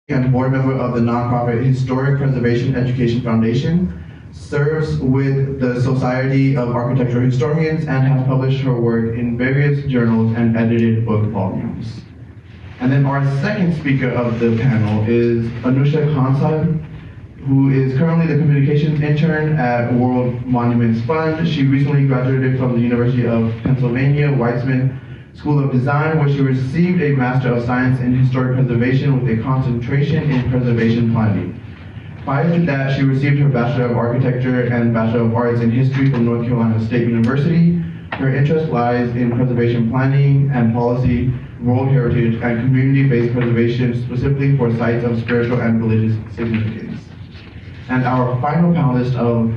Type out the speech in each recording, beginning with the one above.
and board member of the nonprofit Historic Preservation Education Foundation, serves with the Society of Architectural Historians, and has published her work in various journals and edited book volumes. And then our second speaker of the panel is Anusha Khansaheb, who is currently the communications intern at World Monuments Fund. She recently graduated from the University of Pennsylvania Weitzman School of Design, where she received a Master of Science in Historic Preservation with a concentration in preservation planning. Prior to that, she received her Bachelor of Architecture and Bachelor of Arts in History from North Carolina State University. Her interest lies in preservation planning and policy, world heritage, and community-based preservation, specifically for sites of spiritual and religious significance. And our final panelist of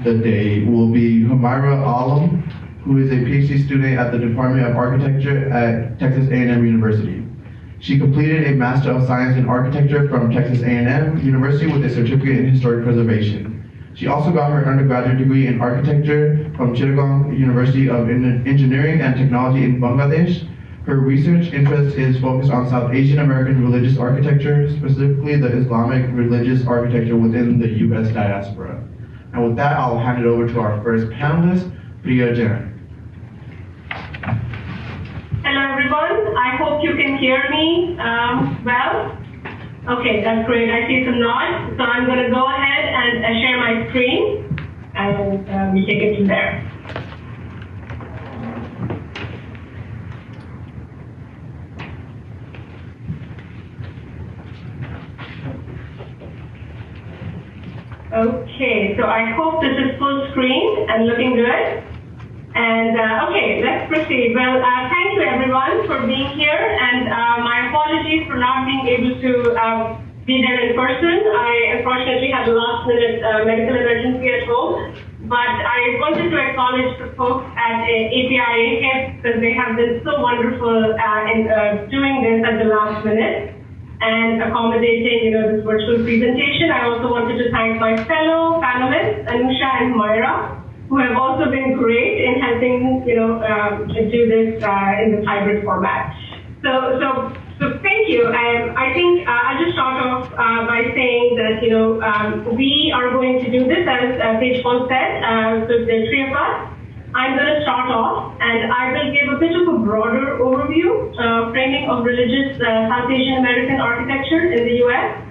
the day will be Humayra, who is a PhD student at the Department of Architecture at Texas A&M University. She completed a Master of Science in Architecture from Texas A&M University with a certificate in Historic Preservation. She also got her undergraduate degree in Architecture from Chittagong University of Engineering and Technology in Bangladesh. Her research interest is focused on South Asian American religious architecture, specifically the Islamic religious architecture within the US diaspora. And with that, I'll hand it over to our first panelist, Priya, Jain. Hello everyone, I hope you can hear me well. Okay, that's great, I see some nods. So I'm going to go ahead and share my screen, and we take it from there. Okay, so I hope this is full screen and looking good. And okay, let's proceed. Well, thank you everyone for being here, and my apologies for not being able to be there in person. I unfortunately had a last-minute medical emergency at home, but I wanted to acknowledge the folks at APIAHiP because they have been so wonderful in doing this at the last minute and accommodating, this virtual presentation. I also wanted to thank my fellow panelists, Anusha and Humayra, who have also been great in helping, do this in this hybrid format. So thank you. I think I'll just start off by saying that, we are going to do this as Tejpaul said. So the three of us. I'm going to start off, and I will give a bit of a broader overview, framing of religious South Asian American architecture in the U.S.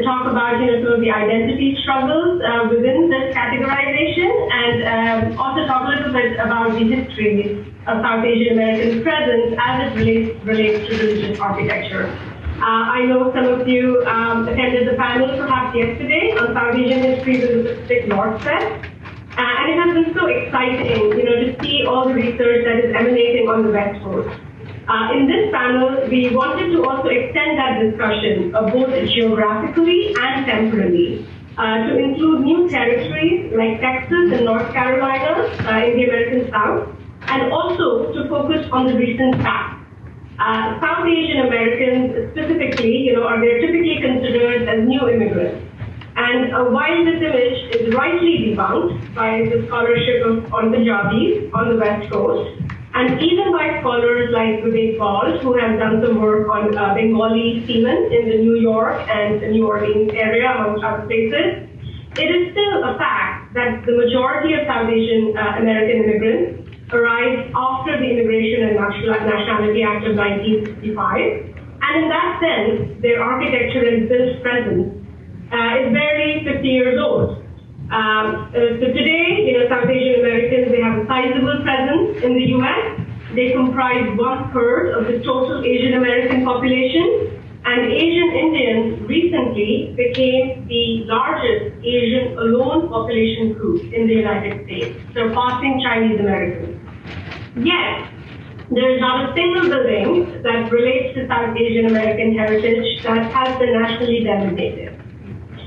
Talk about some of the identity struggles within this categorization, and also talk a little bit about the history of South Asian American presence as it relates to religious architecture. I know some of you attended the panel perhaps yesterday on South Asian history in the Pacific Northwest. And it has been so exciting, to see all the research that is emanating on the West Coast. In this panel, we wanted to also extend that discussion both geographically and temporally to include new territories like Texas and North Carolina in the American South, and also to focus on the recent past. South Asian Americans specifically, they're typically considered as new immigrants. And while this image is rightly debunked by the scholarship on Punjabis on the West Coast, and even by scholars like Tejpaul, who have done some work on Bengali seamen in the New York and the New Orleans area, amongst other places, it is still a fact that the majority of South Asian American immigrants arrived after the Immigration and Nationality Act of 1965, and in that sense, their architecture and built presence is barely 50 years old. So today, South Asian Americans, they have a sizable presence in the U.S. They comprise 1/3 of the total Asian American population, and Asian Indians recently became the largest Asian alone population group in the United States, surpassing Chinese Americans. Yet, there is not a single building that relates to South Asian American heritage that has been nationally designated.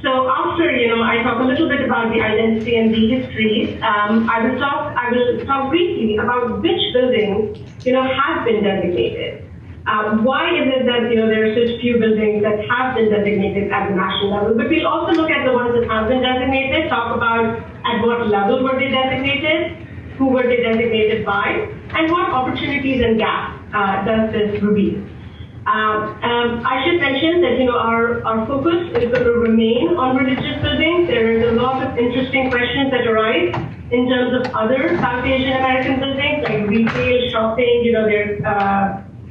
So after, I talk a little bit about the identity and the histories, I will talk briefly about which buildings, have been designated. Why is it that, there are such few buildings that have been designated at the national level? But we'll also look at the ones that have been designated, talk about at what level were they designated, who were they designated by, and what opportunities and gaps does this reveal. I should mention that our focus is going to remain on religious buildings. There is a lot of interesting questions that arise in terms of other South Asian American buildings like retail, shopping. There's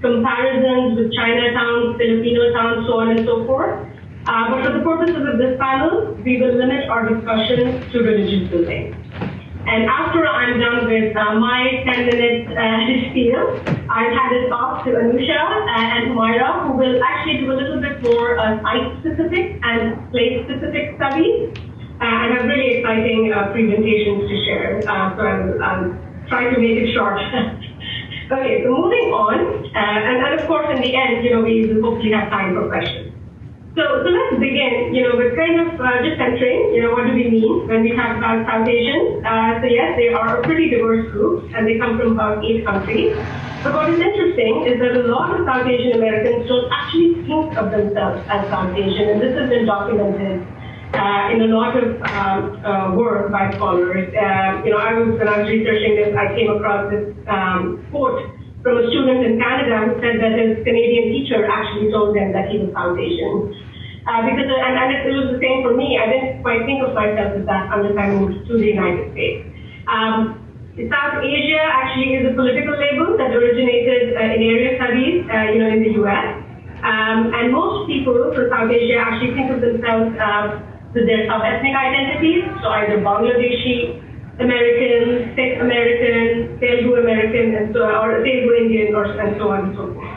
comparisons with Chinatown, Filipino towns, so on and so forth. But for the purposes of this panel, we will limit our discussion to religious buildings. And after I'm done with my 10-minute spiel, I'll hand it off to Anusha and Humayra, who will actually do a little bit more site-specific and place-specific studies, and have really exciting presentations to share. So I'll try to make it short. Okay, so moving on, and of course in the end, we will hopefully have time for questions. So let's begin, with kind of just centering, what do we mean when we talk about South Asians? So yes, they are a pretty diverse group, and they come from about 8 countries. But what is interesting is that a lot of South Asian Americans don't actually think of themselves as South Asian, and this has been documented in a lot of work by scholars. When I was researching this, I came across this quote from a student in Canada who said that his Canadian teacher actually told him that he was South Asian. Because it was the same for me. I didn't quite think of myself as that unless I moved to the United States. South Asia actually is a political label that originated in area studies, in the U.S. And most people from South Asia actually think of themselves with their sub-ethnic identities, so either Bangladeshi American, Sikh American, Telugu American, and so, or Telugu Indian, and so on and so forth.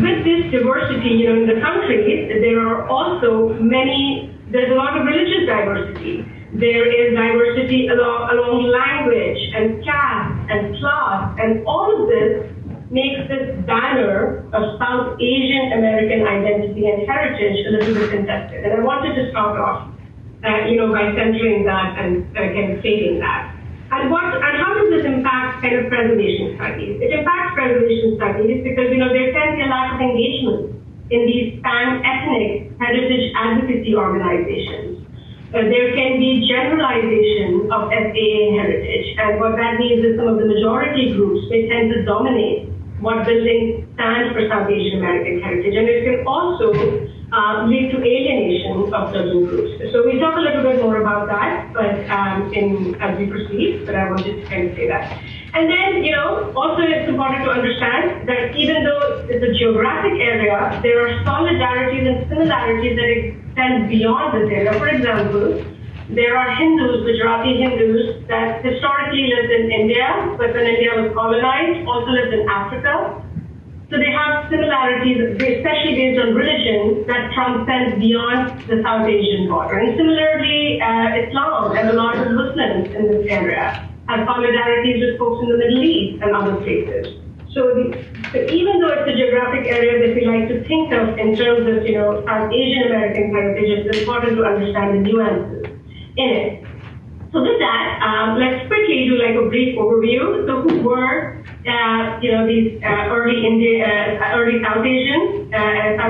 With this diversity, in the countries, there are also there's a lot of religious diversity. There is diversity along language and caste and class, and all of this makes this banner of South Asian American identity and heritage a little bit contested. And I wanted to start off by centering that and kind of stating that. And how does this impact kind of preservation studies? It impacts preservation studies because, there can be a lack of engagement in these pan-ethnic heritage advocacy organizations. There can be generalization of SAA heritage, and what that means is some of the majority groups may tend to dominate what buildings stand for South Asian American heritage, and it can also lead to alienation of certain groups. So we'll talk a little bit more about that, but as we proceed, but I wanted to kind of say that. And then, also it's important to understand that even though it's a geographic area, there are solidarities and similarities that extend beyond this area. For example, there are Hindus, Gujarati Hindus, that historically lived in India, but when India was colonized, also lived in Africa. So they have similarities, especially based on religion, that transcend beyond the South Asian border. And similarly, Islam and a lot of Muslims in this area have solidarities with folks in the Middle East and other places. So even though it's a geographic area that we like to think of in terms of, South Asian American heritage, it's important to understand the nuances in it. So with that, let's quickly do like a brief overview. So who were, these early South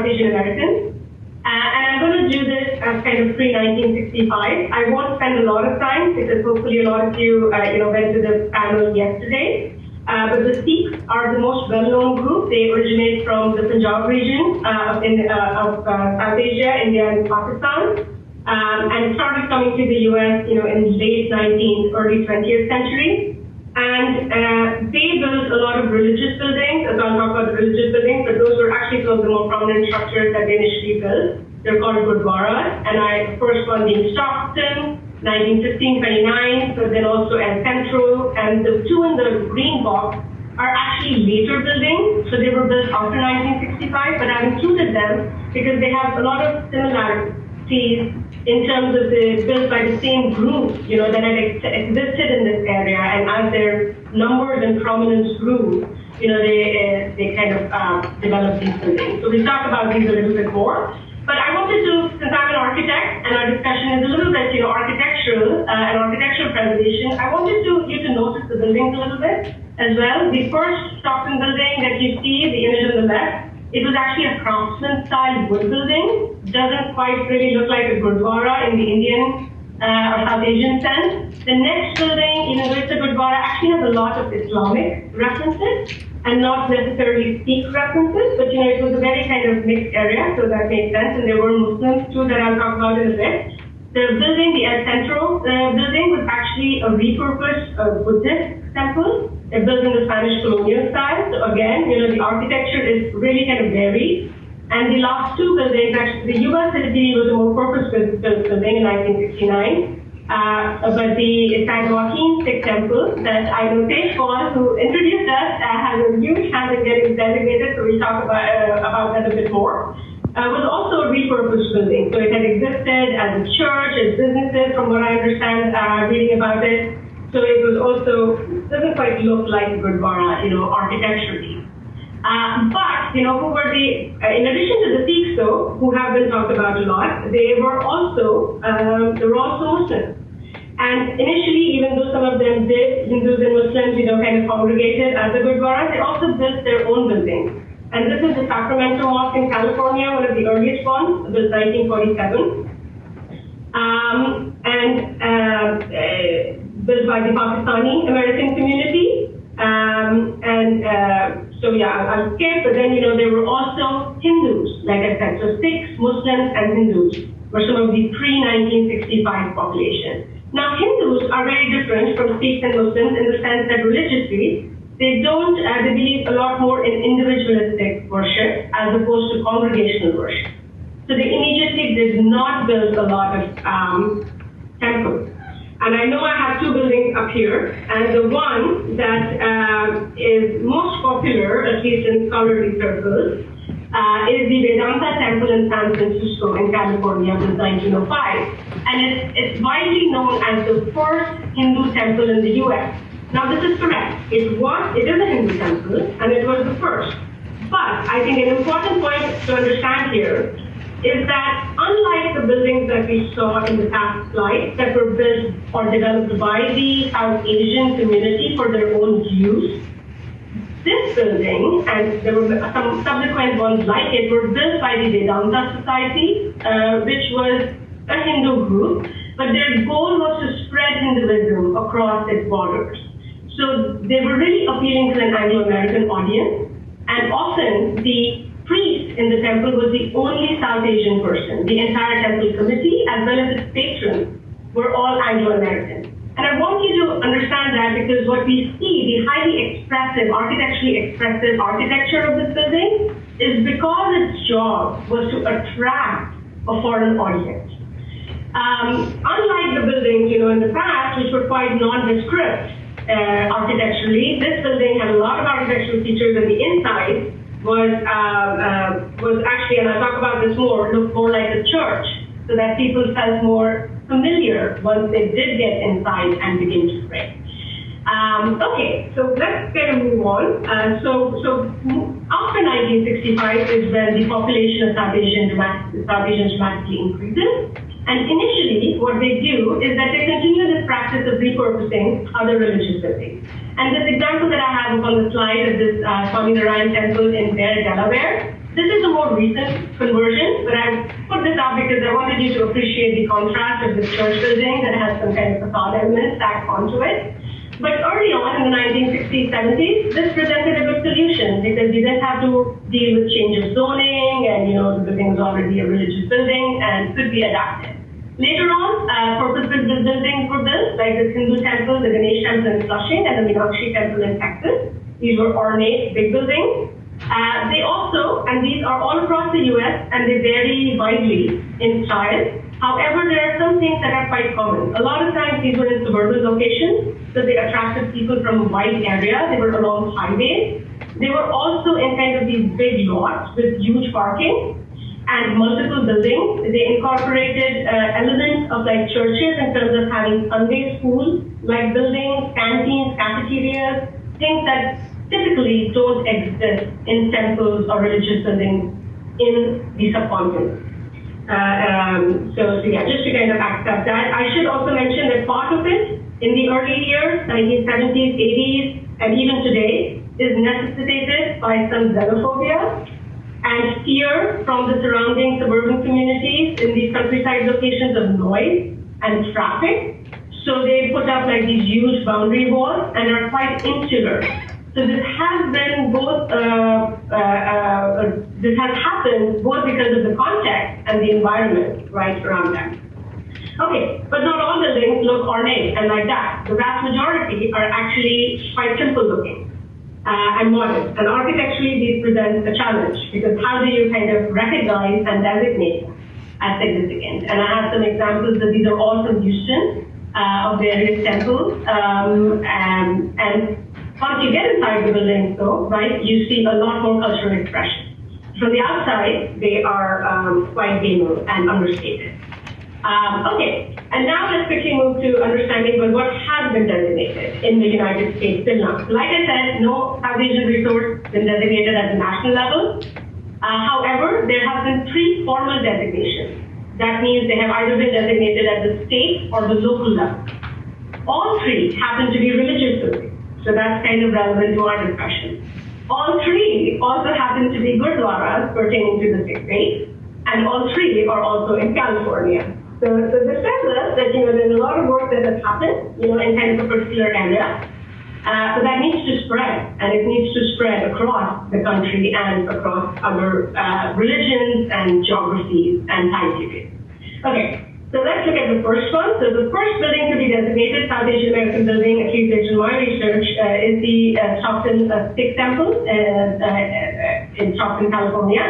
Asian Americans? And I'm going to do this as kind of pre-1965. I won't spend a lot of time because hopefully a lot of you, went to the panel yesterday. But the Sikhs are the most well-known group. They originate from the Punjab region of South Asia, India, and Pakistan. And started coming to the U.S., in late 19th, early 20th century. And they built a lot of religious buildings. As I'll talk about the religious buildings, but those were actually some of the more prominent structures that they initially built. They're called Gurdwaras. And the first one being Stockton, 1915-29, but then also El Centro. And the two in the green box are actually later buildings. So they were built after 1965, but I've included them because they have a lot of similarities in terms of built by the same group, that had existed in this area, and as their numbers and prominence grew, they kind of developed these buildings. So we'll talk about these a little bit more. But I wanted to, since I'm an architect and our discussion is a little bit, architectural and architectural preservation, I wanted you to notice the buildings a little bit as well. The first Stockton building that you see, the image on the left, it was actually a craftsman-style wood building. Doesn't quite really look like a Gurdwara in the Indian or South Asian sense. The next building, it's a Gurdwara, actually has a lot of Islamic references. and not necessarily Sikh references, but it was a very kind of mixed area, so that made sense, and there were Muslims too that I'll talk about in a bit. The building, the El Centro building, was actually a repurposed Buddhist temple. It built in the Spanish colonial style, so again, the architecture is really kind of varied. And the last two buildings, actually, the US city was a more purpose-built building in 1969. But the San Joaquin Sikh temple that I know Tejpaul, who introduced us, has a huge hand in getting designated, so we'll talk about that a bit more. Was also a repurposed building. So it had existed as a church, as businesses, from what I understand, reading about it. So it was also, doesn't quite look like a Gurdwara, architecturally. But, who were in addition to the Sikhs though, who have been talked about a lot, they were also Muslims. And initially, even though some of them did, Hindus and Muslims, kind of congregated as a Gurdwara, they also built their own buildings. And this is the Sacramento Mosque in California, one of the earliest ones, built 1947. Built by the Pakistani American community. So yeah, I'll skip, but then, there were also Hindus, like I said, so Sikhs, Muslims, and Hindus were some of the pre-1965 population. Now, Hindus are very different from Sikhs and Muslims in the sense that religiously, they believe a lot more in individualistic worship as opposed to congregational worship. So they immediately did not build a lot of temples. And I know I have two buildings up here, and the one that is most popular, at least in scholarly circles, is the Vedanta Temple in San Francisco in California in 1905. And it's widely known as the first Hindu temple in the US. Now this is correct. It is a Hindu temple, and it was the first. But I think an important point to understand here is that unlike the buildings that we saw in the past slides that were built or developed by the South Asian community for their own use, this building, and there were some subsequent ones like it, were built by the Vedanta Society, which was a Hindu group, but their goal was to spread Hinduism across its borders. So they were really appealing to an Anglo-American audience, and often the priest in the temple was the only South Asian person. The entire temple committee, as well as its patrons, were all Anglo-American. And I want you to understand that because what we see, the highly expressive, architecturally expressive architecture of this building, is because its job was to attract a foreign audience. Unlike the buildings, in the past, which were quite nondescript architecturally, this building had a lot of architectural features, and the inside was actually, and I'll talk about this more, looked more like a church, so that people felt more familiar once they did get inside and begin to pray. Okay, so let's kind of move on. So after 1965 is when the population of South Asians dramatically increases. And initially, what they do is that they continue this practice of repurposing other religious buildings. And this example that I have on the slide of this Swami Narayan temple in Bear, Delaware, this is a more recent conversion, but I put this up because I wanted you to appreciate the contrast of this church building that has some kind of facade elements stacked onto it. But early on in the 1960s, 70s, this presented a good solution because you didn't have to deal with change of zoning and, the building was already a religious building and could be adapted. Later on, purpose-built buildings were built, like the Hindu temple, the Ganesh temple in Flushing, and the Meenakshi temple in Texas. These were ornate, big buildings. They also, and these are all across the US, and they vary widely in style. However, there are some things that are quite common. A lot of times these were in suburban locations, so they attracted people from a wide area. They were along highways. They were also in kind of these big lots with huge parking and multiple buildings. They incorporated elements of like churches in terms of having Sunday schools, like buildings, canteens, cafeterias, things that typically don't exist in temples or religious buildings in the subcontinent. So yeah, just to kind of accept that. I should also mention that part of it in the early years, 1970s, 80s, and even today, is necessitated by some xenophobia and fear from the surrounding suburban communities in these countryside locations of noise and traffic. So they put up like these huge boundary walls and are quite insular So this has been both, this has happened both because of the context and the environment right around them. Okay, but not all buildings look ornate and like that. The vast majority are actually quite simple looking and modest. And architecturally, these present a challenge because how do you kind of recognize and designate them as significant? And I have some examples that these are all from Houston of various temples. And once you get inside the buildings, though, right, you see a lot more cultural expression. From the outside, they are quite banal and understated. Okay, and now let's quickly move to understanding what has been designated in the United States till now. Like I said, no South Asian resource been designated at the national level. However, there have been 3 formal designations. That means they have either been designated at the state or the local level. All 3 happen to be religious buildings, so that's kind of relevant to our discussion. All 3 also happen to be gurdwaras pertaining to the Sikh faith, and all 3 are also in California. So this tells us that there's a lot of work that has happened in kind of a particular area, but that needs to spread, and it needs to spread across the country and across other religions and geographies and time periods. Okay, so let's look at the first one. So the first building to be designated South Asian American building, at least based on my research, is the Stockton Sikh Temple in Stockton, California,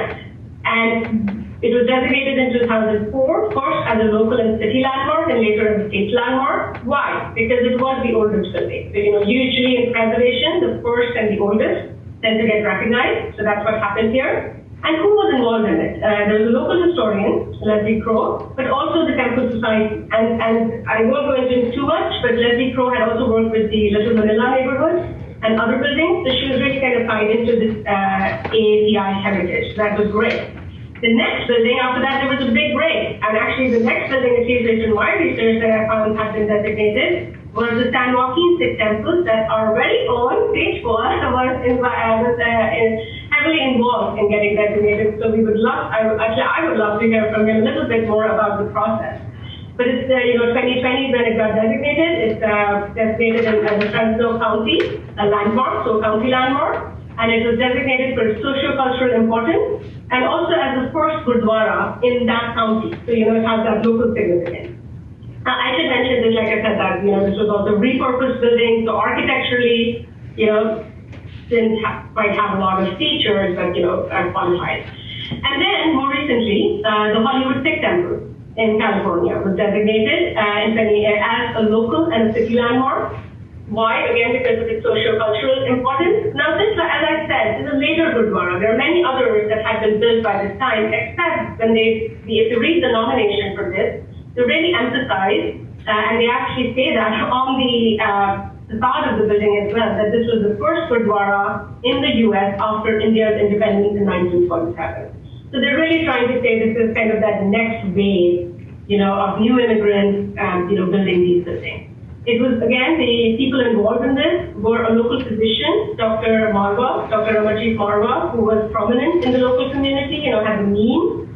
and it was designated in 2004, first as a local and city landmark and later as a state landmark. Why? Because it was the oldest building. So, usually in preservation, the first and the oldest tend to get recognized. So that's what happened here. And who was involved in it? There was a local historian, Leslie Crowe, but also the Temple Society. And I won't go into too much, but Leslie Crowe had also worked with the Little Manila neighborhood and other buildings. So she was really kind of tied into this API heritage. So that was great. The next building, after that, there was a big break. And actually, the next building, at least based on my research that I found has been designated, was the San Joaquin Sikh temples that our very own Tejpaul was heavily involved in getting designated. So we would love, I would love to hear from him a little bit more about the process. But it's 2020 when it got designated. It's designated as a Fresno County, a landmark, so county landmark. And it was designated for its socio-cultural importance and also as the first Gurdwara in that county. So, it has that local significance. I should mention this, like I said, that, this was also a repurposed building. So architecturally, didn't quite have a lot of features, but, qualified. And then more recently, the Hollywood Sikh Temple in California was designated as a local and a city landmark. Why? Again, because of its socio-cultural importance. Now, this, as I said, is a later Gurdwara. There are many others that have been built by this time, except when if you read the nomination for this, they really emphasize, and they actually say that on the facade of the building as well, that this was the first Gurdwara in the US after India's independence in 1947. So they're really trying to say this is kind of that next wave, of new immigrants, building these buildings. It was, again, the people involved in this were a local physician, Dr. Marwa, Dr. Amarjeet Marwa, who was prominent in the local community, had the means,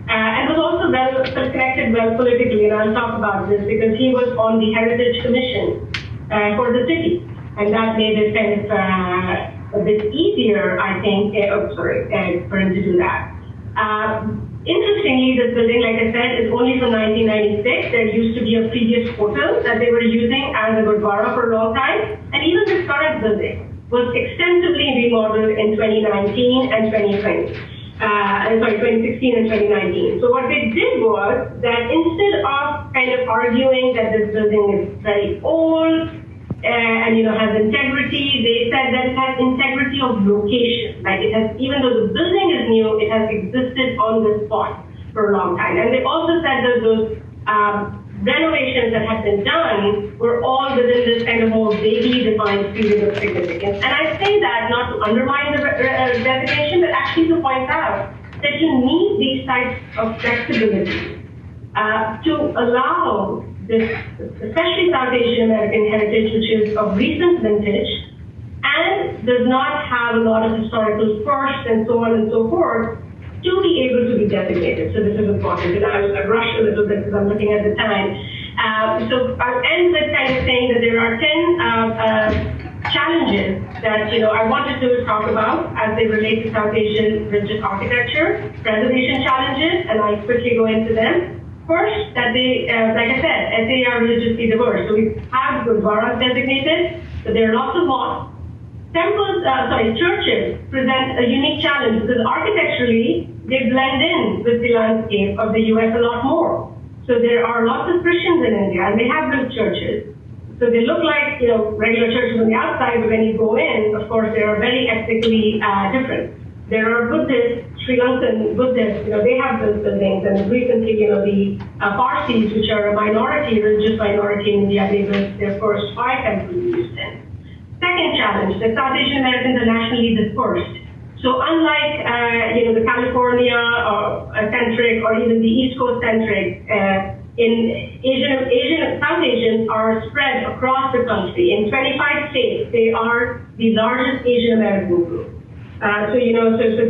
and was also connected well politically, and I'll talk about this because he was on the Heritage Commission for the city, and that made it kind of a bit easier, I think, for him to do that. Interestingly, this building, like I said, is only from 1996. There used to be a previous hotel that they were using as a Gurdwara for a long time. And even this current building was extensively remodeled in 2019 and 2020. 2016 and 2019. So what they did was that instead of kind of arguing that this building is very old, and has integrity, they said that it has integrity of location. Like it has, even though the building is new, it has existed on the spot for a long time. And they also said that those renovations that have been done were all within this kind of more vaguely defined period of significance. And I say that not to undermine the designation, but actually to point out that you need these types of flexibility to allow this, especially South Asian American heritage, which is of recent vintage and does not have a lot of historical firsts and so on and so forth, to be able to be designated. So this is important. And I rush a little bit because I'm looking at the time. So I'll end with kind of saying that there are 10 challenges that I wanted to talk about as they relate to South Asian religious architecture, preservation challenges, and I'll quickly go into them. First, that they, like I said, SA are religiously diverse. So we have gurdwaras designated, so there are lots of mosques. Churches present a unique challenge because architecturally, they blend in with the landscape of the US a lot more. So there are lots of Christians in India, and they have built churches. So they look like, regular churches on the outside, but when you go in, of course, they are very ethnically different. There are Buddhists, Sri Lankan Buddhists, they have those buildings, and recently, the Parsis, which are a minority, religious minority in India, they built their first 5 temples in Houston. Second challenge, the South Asian Americans are nationally dispersed. So unlike, the California centric or even the East Coast centric, South Asians are spread across the country. In 25 states, they are the largest Asian American group. So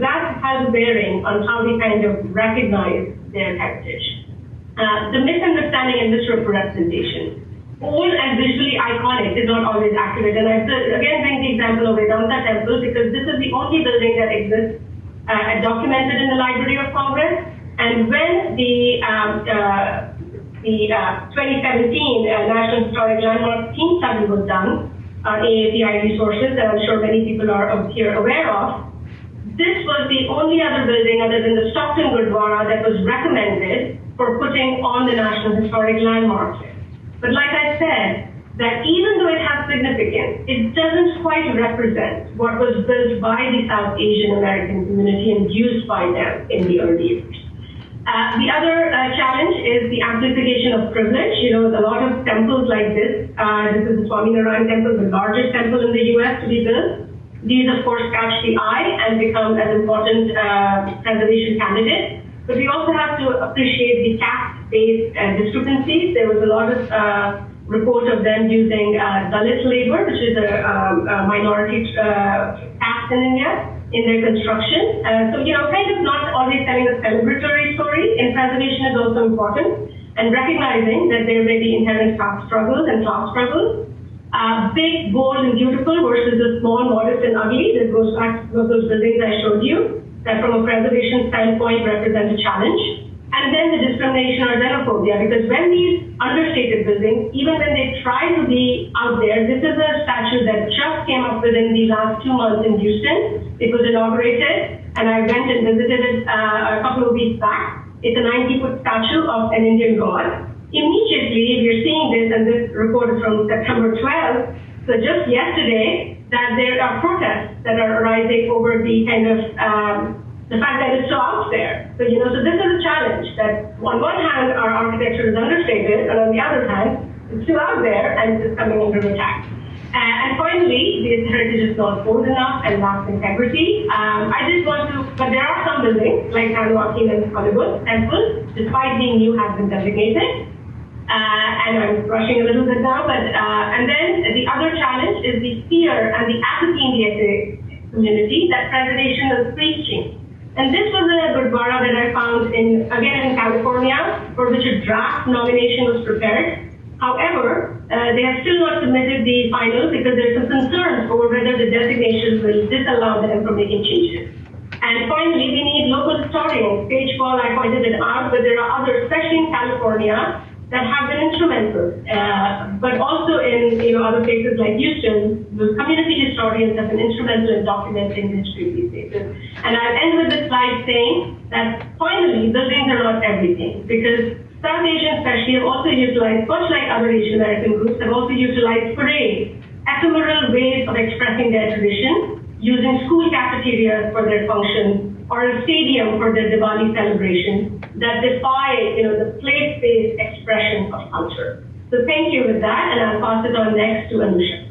that has a bearing on how we kind of recognize their heritage. The misunderstanding and misrepresentation. Old and visually iconic is not always accurate. And I again bring the example of Vedanta Temple because this is the only building that exists documented in the Library of Congress. And when the 2017 National Historic Landmark Team Study was done on API resources, that I'm sure many people are here aware of, this was the only other building other than the Stockton Gurdwara that was recommended for putting on the National Historic Landmark list. But like I said, that even though it has significance, it doesn't quite represent what was built by the South Asian American community and used by them in the early years. The other challenge is the amplification of privilege. A lot of temples like this, this is the Swaminarayan Temple, the largest temple in the US to be built. These, of course, catch the eye and become an important preservation candidate. But we also have to appreciate the caste-based discrepancies. There was a lot of report of them using Dalit labor, which is a minority caste in India, in their construction. Kind of not always telling a celebratory story in preservation is also important, and recognizing that there may be inherent caste struggles and class struggles. Big, bold, and beautiful versus the small, modest, and ugly. That goes back to those buildings I showed you, that from a preservation standpoint represent a challenge. And then the discrimination or xenophobia, because when these understated buildings, even when they try to be out there, this is a statue that just came up within the last 2 months in Houston. It was inaugurated, and I went and visited it a couple of weeks back. It's a 90-foot statue of an Indian god. Immediately, we're seeing this, and this report is from September 12th, so just yesterday, that there are protests that are arising over the kind of the fact that it's so out there. So this is a challenge that on one hand our architecture is understated, and on the other hand it's still out there and it's coming under attack. And finally, the heritage is not old enough and lacks integrity. I just want to, but there are some buildings like Khansaheb and Hollywood Temple, despite being new, have been designated. And I'm rushing a little bit now, but and then the other challenge is the fear and the apathy in the SA community that preservation is preaching. And this was a Gurdwara that I found in California, for which a draft nomination was prepared. However, they have still not submitted the final because there's some concerns over whether the designation will disallow them from making changes. And finally, we need local historians. Tejpaul, I pointed it out, but there are others, especially in California, that have been instrumental, but also in other places like Houston, the community historians have been instrumental in documenting the history of these places. And I'll end with this slide saying that finally, buildings are not everything, because South Asians especially have also utilized, much like other Asian American groups, have also utilized parades, ephemeral ways of expressing their tradition, using school cafeterias for their functions, or a stadium for their Diwali celebration that defy, the place-based expression of culture. So thank you with that, and I'll pass it on next to Anusha.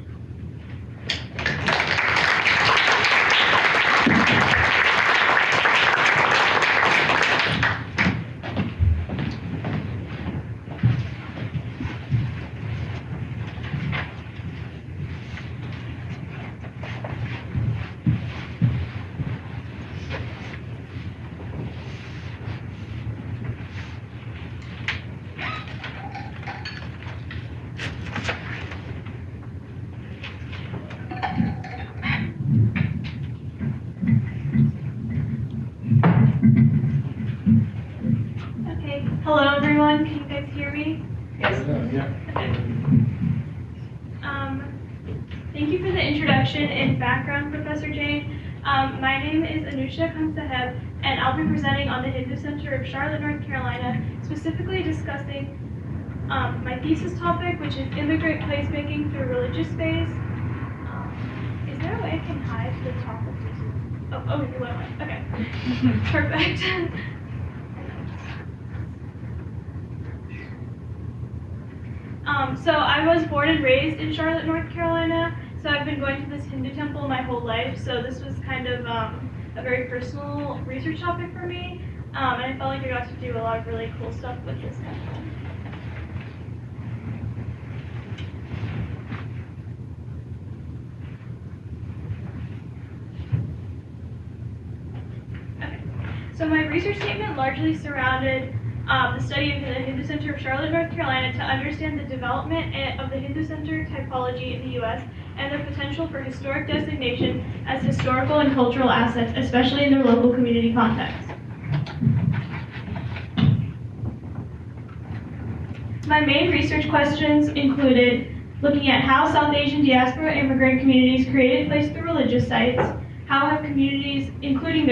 everyone. Can you guys hear me? Yes. Yeah. Thank you for the introduction and background, Professor Jain. My name is Anusha Khansaheb, and I'll be presenting on the Hindu Center of Charlotte, North Carolina, specifically discussing my thesis topic, which is immigrant placemaking through religious space. Is there a way I can hide the top of this? Oh, you went away. Okay. Perfect. So I was born and raised in Charlotte, North Carolina. So I've been going to this Hindu temple my whole life. So this was kind of a very personal research topic for me. And I felt like I got to do a lot of really cool stuff with this temple. Okay. So my research statement largely surrounded the study of the Hindu Center of Charlotte, North Carolina to understand the development of the Hindu Center typology in the U.S. and their potential for historic designation as historical and cultural assets, especially in their local community context. My main research questions included looking at how South Asian diaspora immigrant communities created place through religious sites, how have communities, including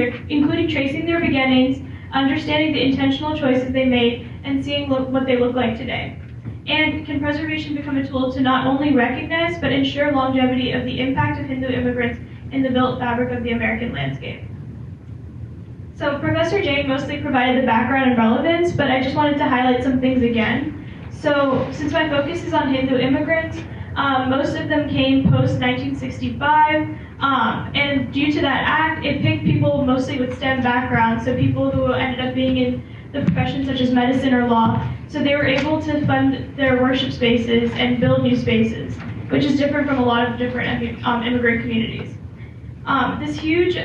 tracing their beginnings, understanding the intentional choices they made, and seeing what they look like today. And can preservation become a tool to not only recognize, but ensure longevity of the impact of Hindu immigrants in the built fabric of the American landscape? So Professor Jain mostly provided the background and relevance, but I just wanted to highlight some things again. So since my focus is on Hindu immigrants, most of them came post-1965, and due to that act, it picked people mostly with STEM backgrounds, so people who ended up being in the professions such as medicine or law, so they were able to fund their worship spaces and build new spaces, which is different from a lot of different immigrant communities. This huge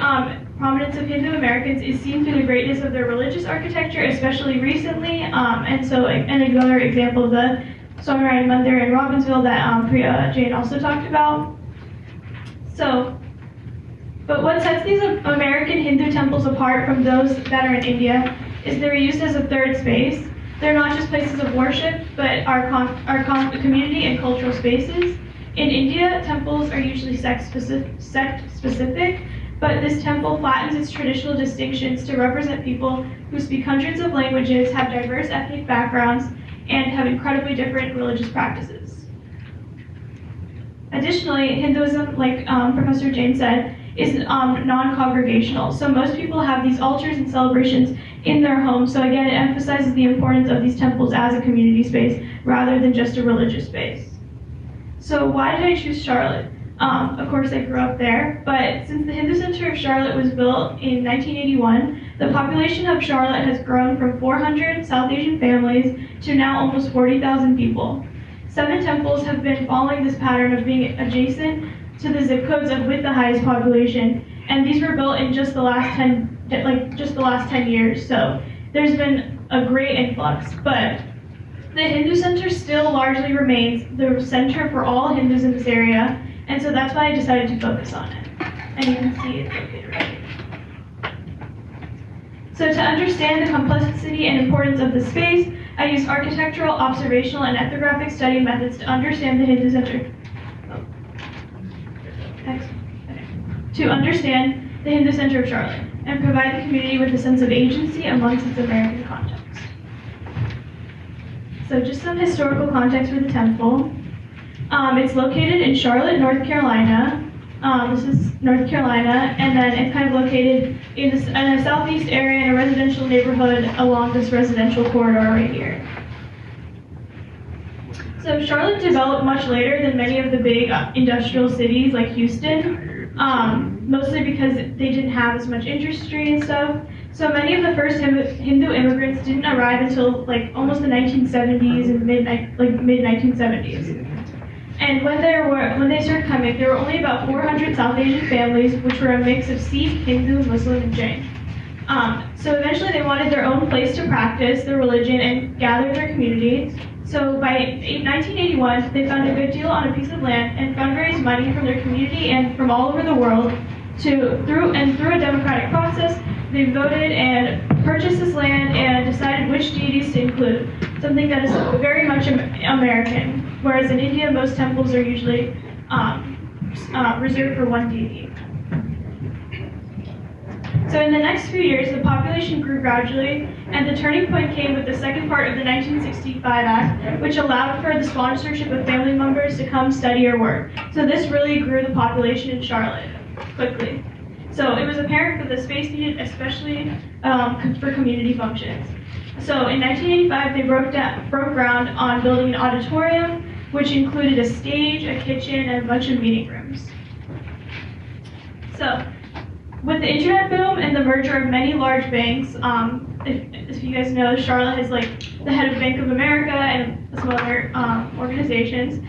prominence of Hindu Americans is seen through the greatness of their religious architecture, especially recently, and another example of the Swaminarayan Mandir in Robbinsville that Priya Jain also talked about. But what sets these American Hindu temples apart from those that are in India is they're used as a third space. They're not just places of worship, but are community and cultural spaces. In India, temples are usually sect-specific, but this temple flattens its traditional distinctions to represent people who speak hundreds of languages, have diverse ethnic backgrounds, and have incredibly different religious practices. Additionally, Hinduism, like Professor Jain said, is non-congregational. So most people have these altars and celebrations in their homes. So again, it emphasizes the importance of these temples as a community space rather than just a religious space. So why did I choose Charlotte? Of course, I grew up there, but since the Hindu Center of Charlotte was built in 1981, the population of Charlotte has grown from 400 South Asian families to now almost 40,000 people. 7 temples have been following this pattern of being adjacent to the zip codes with the highest population, and these were built in just the last 10 years. So there's been a great influx, but the Hindu Center still largely remains the center for all Hindus in this area, and so that's why I decided to focus on it. And you can see it's located right here. So to understand the complexity and importance of the space, I used architectural, observational, and ethnographic study methods to understand the Hindu Center. To understand the Hindu Center of Charlotte and provide the community with a sense of agency amongst its American context. So just some historical context for the temple. It's located in Charlotte, North Carolina. This is North Carolina, and then it's kind of located in a southeast area in a residential neighborhood along this residential corridor right here. So Charlotte developed much later than many of the big industrial cities like Houston, mostly because they didn't have as much industry and stuff. So many of the first Hindu immigrants didn't arrive until like almost the 1970s and mid-1970s. And when they started coming, there were only about 400 South Asian families, which were a mix of Sikh, Hindu, Muslim, and Jain. So eventually they wanted their own place to practice their religion and gather their community. So by 1981, they found a good deal on a piece of land and fundraised money from their community and from all over the world through a democratic process. They voted and purchased this land and decided which deities to include. something that is very much American, whereas in India, most temples are usually reserved for one deity. So in the next few years, the population grew gradually, and the turning point came with the second part of the 1965 Act, which allowed for the sponsorship of family members to come study or work. So this really grew the population in Charlotte quickly. So it was apparent that the space needed, especially for community functions. So in 1985, they broke ground on building an auditorium, which included a stage, a kitchen, and a bunch of meeting rooms. So, with the internet boom and the merger of many large banks, if you guys know, Charlotte has like the head of Bank of America and some other organizations.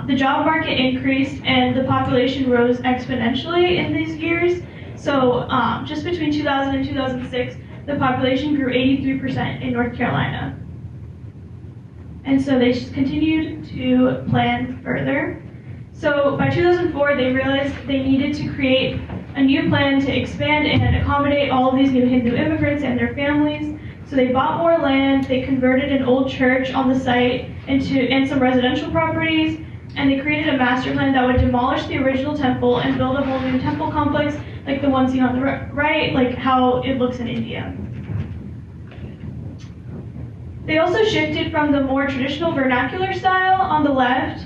The job market increased and the population rose exponentially in these years. So just between 2000 and 2006, the population grew 83% in North Carolina. And so they just continued to plan further. So by 2004, they realized they needed to create a new plan to expand and accommodate all of these new Hindu immigrants and their families. So they bought more land, they converted an old church on the site and some residential properties, and they created a master plan that would demolish the original temple and build a whole new temple complex like the one seen on the right, like how it looks in India. They also shifted from the more traditional vernacular style on the left,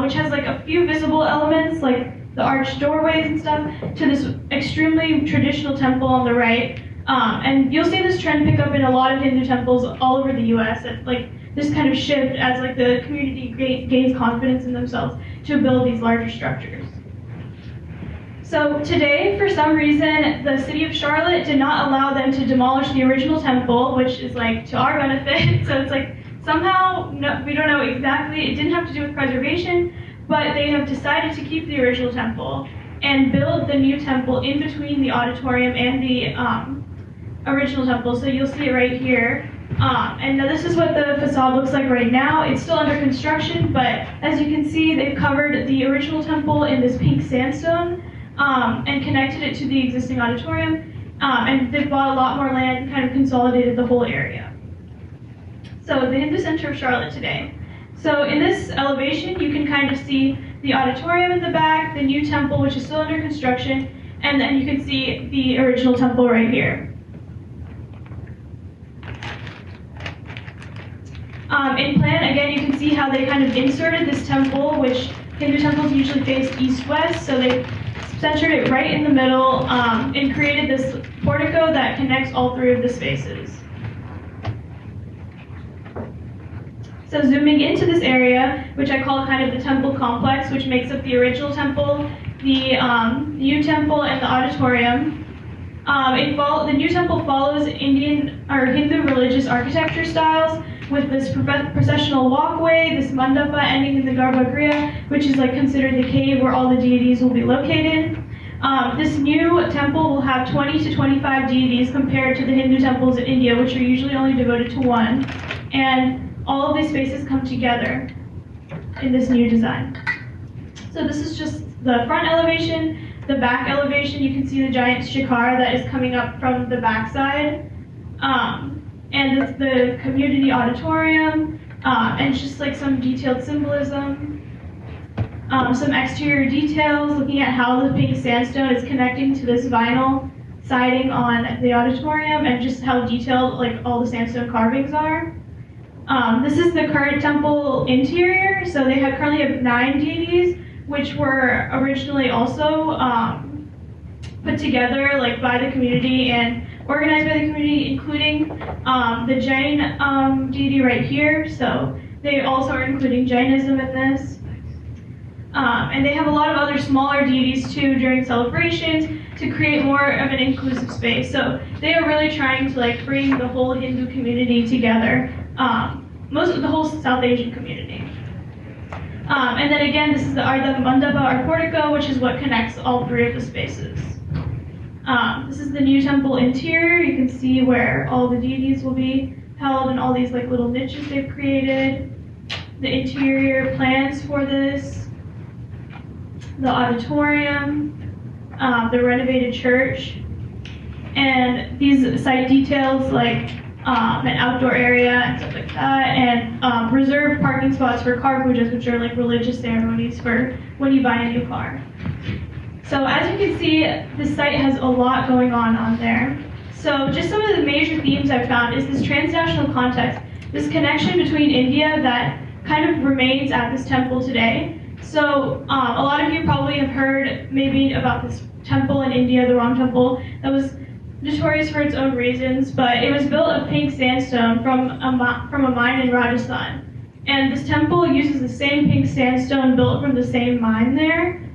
which has like a few visible elements like the arched doorways and stuff, to this extremely traditional temple on the right. And you'll see this trend pick up in a lot of Hindu temples all over the US, and like this kind of shift as like the community gains confidence in themselves to build these larger structures. So today, for some reason, the city of Charlotte did not allow them to demolish the original temple, which is like to our benefit. So it's like somehow, no, we don't know exactly, it didn't have to do with preservation, but they have decided to keep the original temple and build the new temple in between the auditorium and the original temple. So you'll see it right here. And now this is what the facade looks like right now. It's still under construction, but as you can see, they've covered the original temple in this pink sandstone and connected it to the existing auditorium. And they've bought a lot more land and kind of consolidated the whole area. So the Hindu Center of Charlotte today. So in this elevation, you can kind of see the auditorium in the back, the new temple, which is still under construction, and then you can see the original temple right here. In plan, again, you can see how they kind of inserted this temple, which Hindu temples usually face east-west, so they centered it right in the middle and created this portico that connects all three of the spaces. So zooming into this area, which I call kind of the temple complex, which makes up the original temple, the new temple, and the auditorium. The new temple follows Indian or Hindu religious architecture styles with this processional walkway, this mandapa ending in the garbhagriha, which is like considered the cave where all the deities will be located. This new temple will have 20 to 25 deities compared to the Hindu temples in India, which are usually only devoted to one. And all of these spaces come together in this new design. So this is just the front elevation. The back elevation, you can see the giant shikar that is coming up from the backside. And it's the community auditorium, and just like some detailed symbolism. Some exterior details, looking at how the pink sandstone is connecting to this vinyl siding on the auditorium, and just how detailed like all the sandstone carvings are. This is the current temple interior. So they currently have 9 deities, which were originally also put together like by the community and organized by the community, including the Jain deity right here. So they also are including Jainism in this. And they have a lot of other smaller deities too during celebrations to create more of an inclusive space. So they are really trying to like bring the whole Hindu community together. Most of the whole South Asian community. And then again, this is the mandapa or portico, which is what connects all 3 of the spaces. This is the new temple interior. You can see where all the deities will be held and all these like little niches they've created. The interior plans for this. The auditorium. The renovated church. And these site details like an outdoor area and stuff like that, and reserved parking spots for car pujas, which are like religious ceremonies for when you buy a new car. So as you can see, this site has a lot going on there. So just some of the major themes I've found is this transnational context, this connection between India that kind of remains at this temple today. So a lot of you probably have heard maybe about this temple in India, the Ram Temple, that was notorious for its own reasons, but it was built of pink sandstone from a mine in Rajasthan. And this temple uses the same pink sandstone built from the same mine there.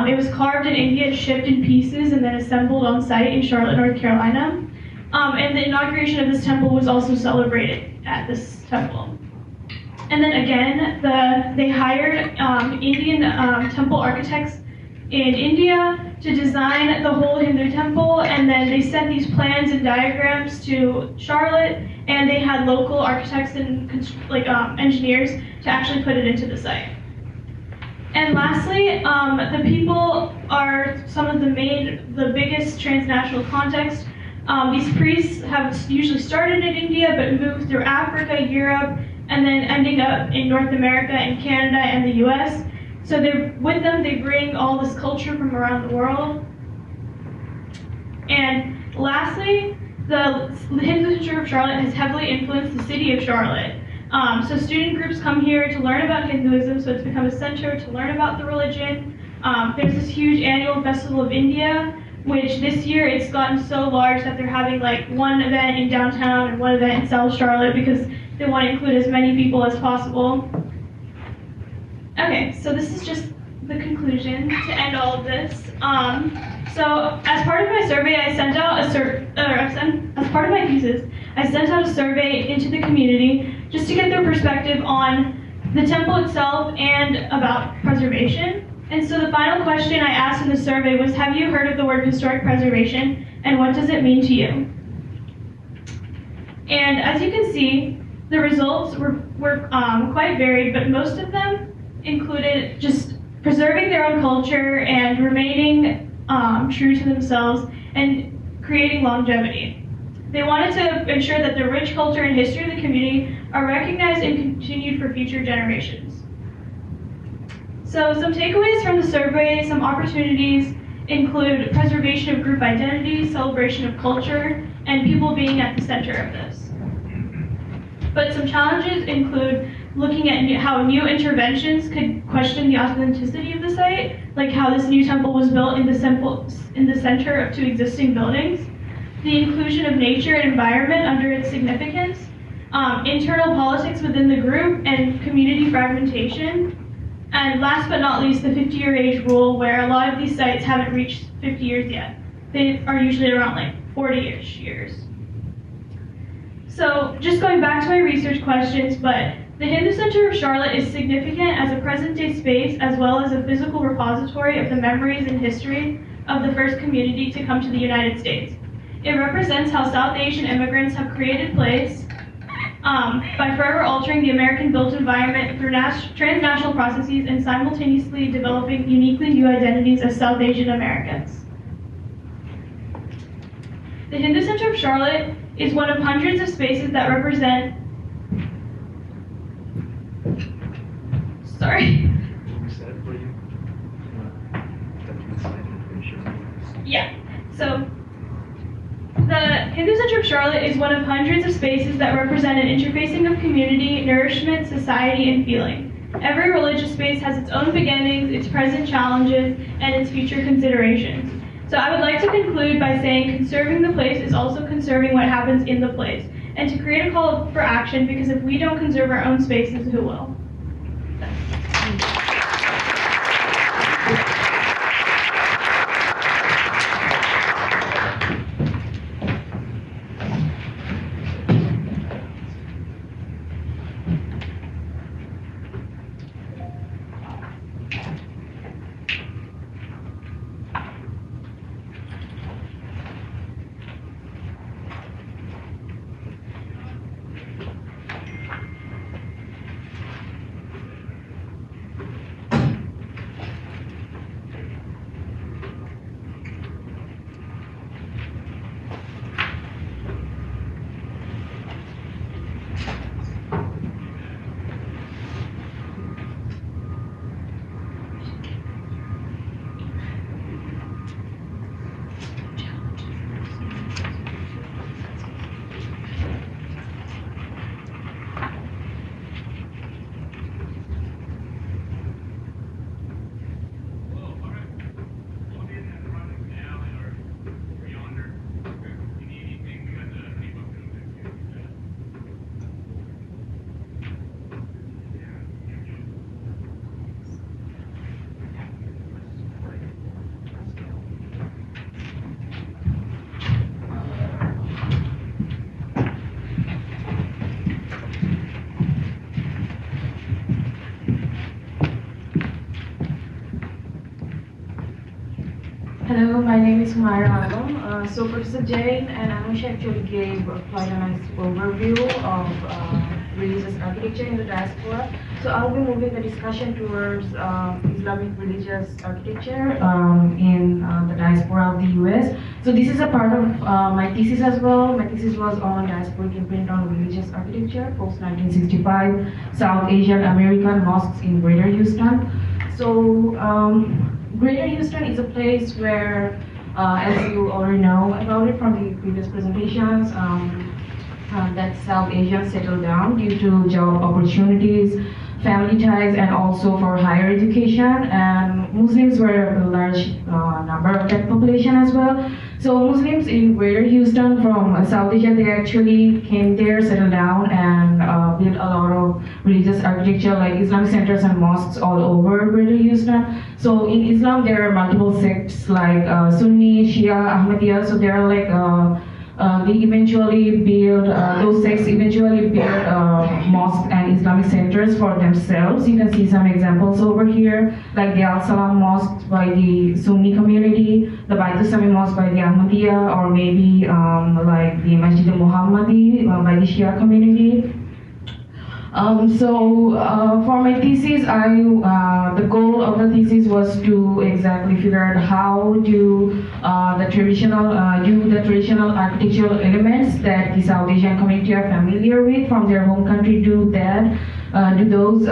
It was carved in India, shipped in pieces, and then assembled on site in Charlotte, North Carolina. And the inauguration of this temple was also celebrated at this temple. And then again, they hired Indian temple architects in India to design the whole Hindu temple, and then they sent these plans and diagrams to Charlotte, and they had local architects and engineers to actually put it into the site. And lastly, the people are some of the biggest transnational context. These priests have usually started in India, but moved through Africa, Europe, and then ending up in North America and Canada and the US. So with them, they bring all this culture from around the world. And lastly, the Hindu Center of Charlotte has heavily influenced the city of Charlotte. So student groups come here to learn about Hinduism, so it's become a center to learn about the religion. There's this huge annual Festival of India, which this year it's gotten so large that they're having like one event in downtown and one event in South Charlotte because they want to include as many people as possible. Okay, so this is just the conclusion to end all of this. So as part of my survey, I sent out as part of my thesis, I sent out a survey into the community just to get their perspective on the temple itself and about preservation. And so the final question I asked in the survey was, have you heard of the word historic preservation, and what does it mean to you? And as you can see, the results were quite varied, but most of them included just preserving their own culture and remaining true to themselves and creating longevity. They wanted to ensure that the rich culture and history of the community are recognized and continued for future generations. So some takeaways from the survey, some opportunities include preservation of group identity, celebration of culture, and people being at the center of this. But some challenges include looking at how new interventions could question the authenticity of the site, like how this new temple was built in the center of two existing buildings, the inclusion of nature and environment under its significance, internal politics within the group, and community fragmentation. And last but not least, the 50-year age rule, where a lot of these sites haven't reached 50 years yet. They are usually around like 40-ish years. So just going back to my research questions, but the Hindu Center of Charlotte is significant as a present-day space as well as a physical repository of the memories and history of the first community to come to the United States. It represents how South Asian immigrants have created place by forever altering the American-built environment through transnational processes and simultaneously developing uniquely new identities as South Asian Americans. The Hindu Center of Charlotte is one of hundreds of spaces that represent... Sorry. Yeah, so the Hindu Center of Charlotte is one of hundreds of spaces that represent an interfacing of community, nourishment, society, and feeling. Every religious space has its own beginnings, its present challenges, and its future considerations. So I would like to conclude by saying conserving the place is also conserving what happens in the place, and to create a call for action, because if we don't conserve our own spaces, who will? it's Humayra. So Professor Jain and Anusha actually gave quite a nice overview of religious architecture in the diaspora. So I'll be moving the discussion towards Islamic religious architecture in the diaspora of the US. So this is a part of my thesis as well. My thesis was on diasporic imprint on religious architecture, post-1965, South Asian American mosques in Greater Houston. So Greater Houston is a place where, as you already know about it from the previous presentations, that South Asians settled down due to job opportunities, family ties, and also for higher education. And Muslims were a large number of that population as well. So Muslims in Greater Houston from South Asia, they actually came there, settled down, and built a lot of religious architecture like Islamic centers and mosques all over Greater Houston. So in Islam, there are multiple sects like Sunni, Shia, Ahmadiyya. So there are like they eventually build, those sects eventually build mosques and Islamic centers for themselves. You can see some examples over here, like the Al-Salam Mosque by the Sunni community, the Baitul Sami Mosque by the Ahmadiyya, or maybe like the Masjid al-Muhammadi by the Shia community. For my thesis, the goal of the thesis was to exactly figure out how do the traditional architectural elements that the South Asian community are familiar with from their home country do those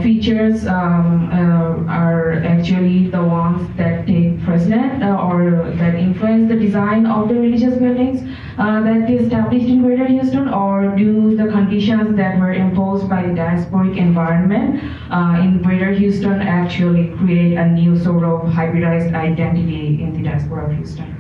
features are actually the ones that take precedent or that influence the design of the religious buildings that they established in Greater Houston, or do the conditions that were imposed by the diasporic environment in Greater Houston actually create a new sort of hybridized identity in the diaspora of Houston?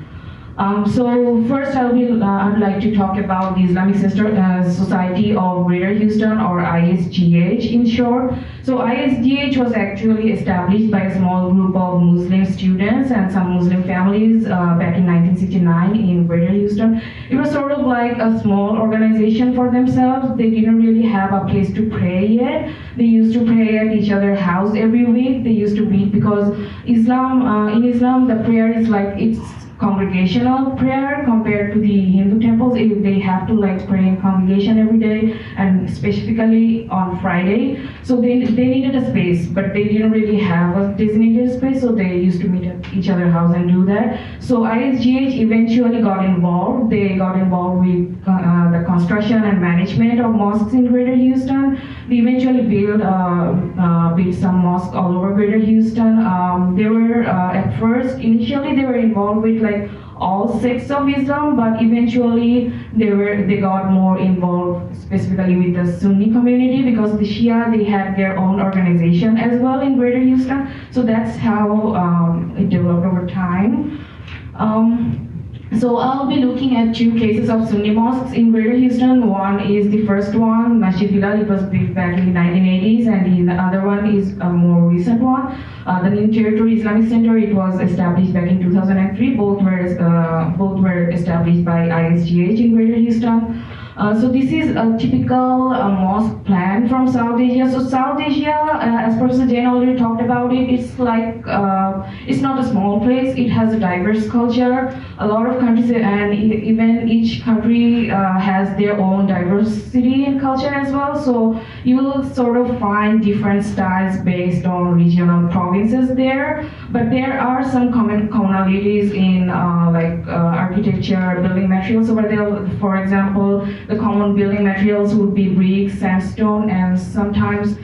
So first I'd like to talk about the Islamic Society of Greater Houston, or ISGH in short. So ISGH was actually established by a small group of Muslim students and some Muslim families back in 1969 in Greater Houston. It was sort of like a small organization for themselves. They didn't really have a place to pray yet. They used to pray at each other's house every week. They used to meet because in Islam the prayer is like, it's congregational prayer compared to the Hindu temples. They have to like pray in congregation every day, and specifically on Friday. So they needed a space, but they didn't really have a designated space, so they used to meet at each other's house and do that. So ISGH eventually got involved. They got involved with the construction and management of mosques in Greater Houston. They eventually built some mosques all over Greater Houston. They were initially they were involved with like all sects of Islam, but eventually they got more involved specifically with the Sunni community, because the Shia, they had their own organization as well in Greater Houston. So that's how it developed over time. So I'll be looking at two cases of Sunni mosques in Greater Houston. One is the first one, Masjid Bilal. It was built back in the 1980s, and the other one is a more recent one, the New Territory Islamic Center. It was established back in 2003. Both were established by ISGH in Greater Houston. So this is a typical mosque plan from South Asia. So South Asia, as Professor Jain already talked about it, it's like, it's not a small place. It has a diverse culture. A lot of countries, and even each country has their own diversity in culture as well. So you will sort of find different styles based on regional provinces there. But there are some commonalities in architecture, building materials over there. For example, the common building materials would be brick, sandstone, and sometimes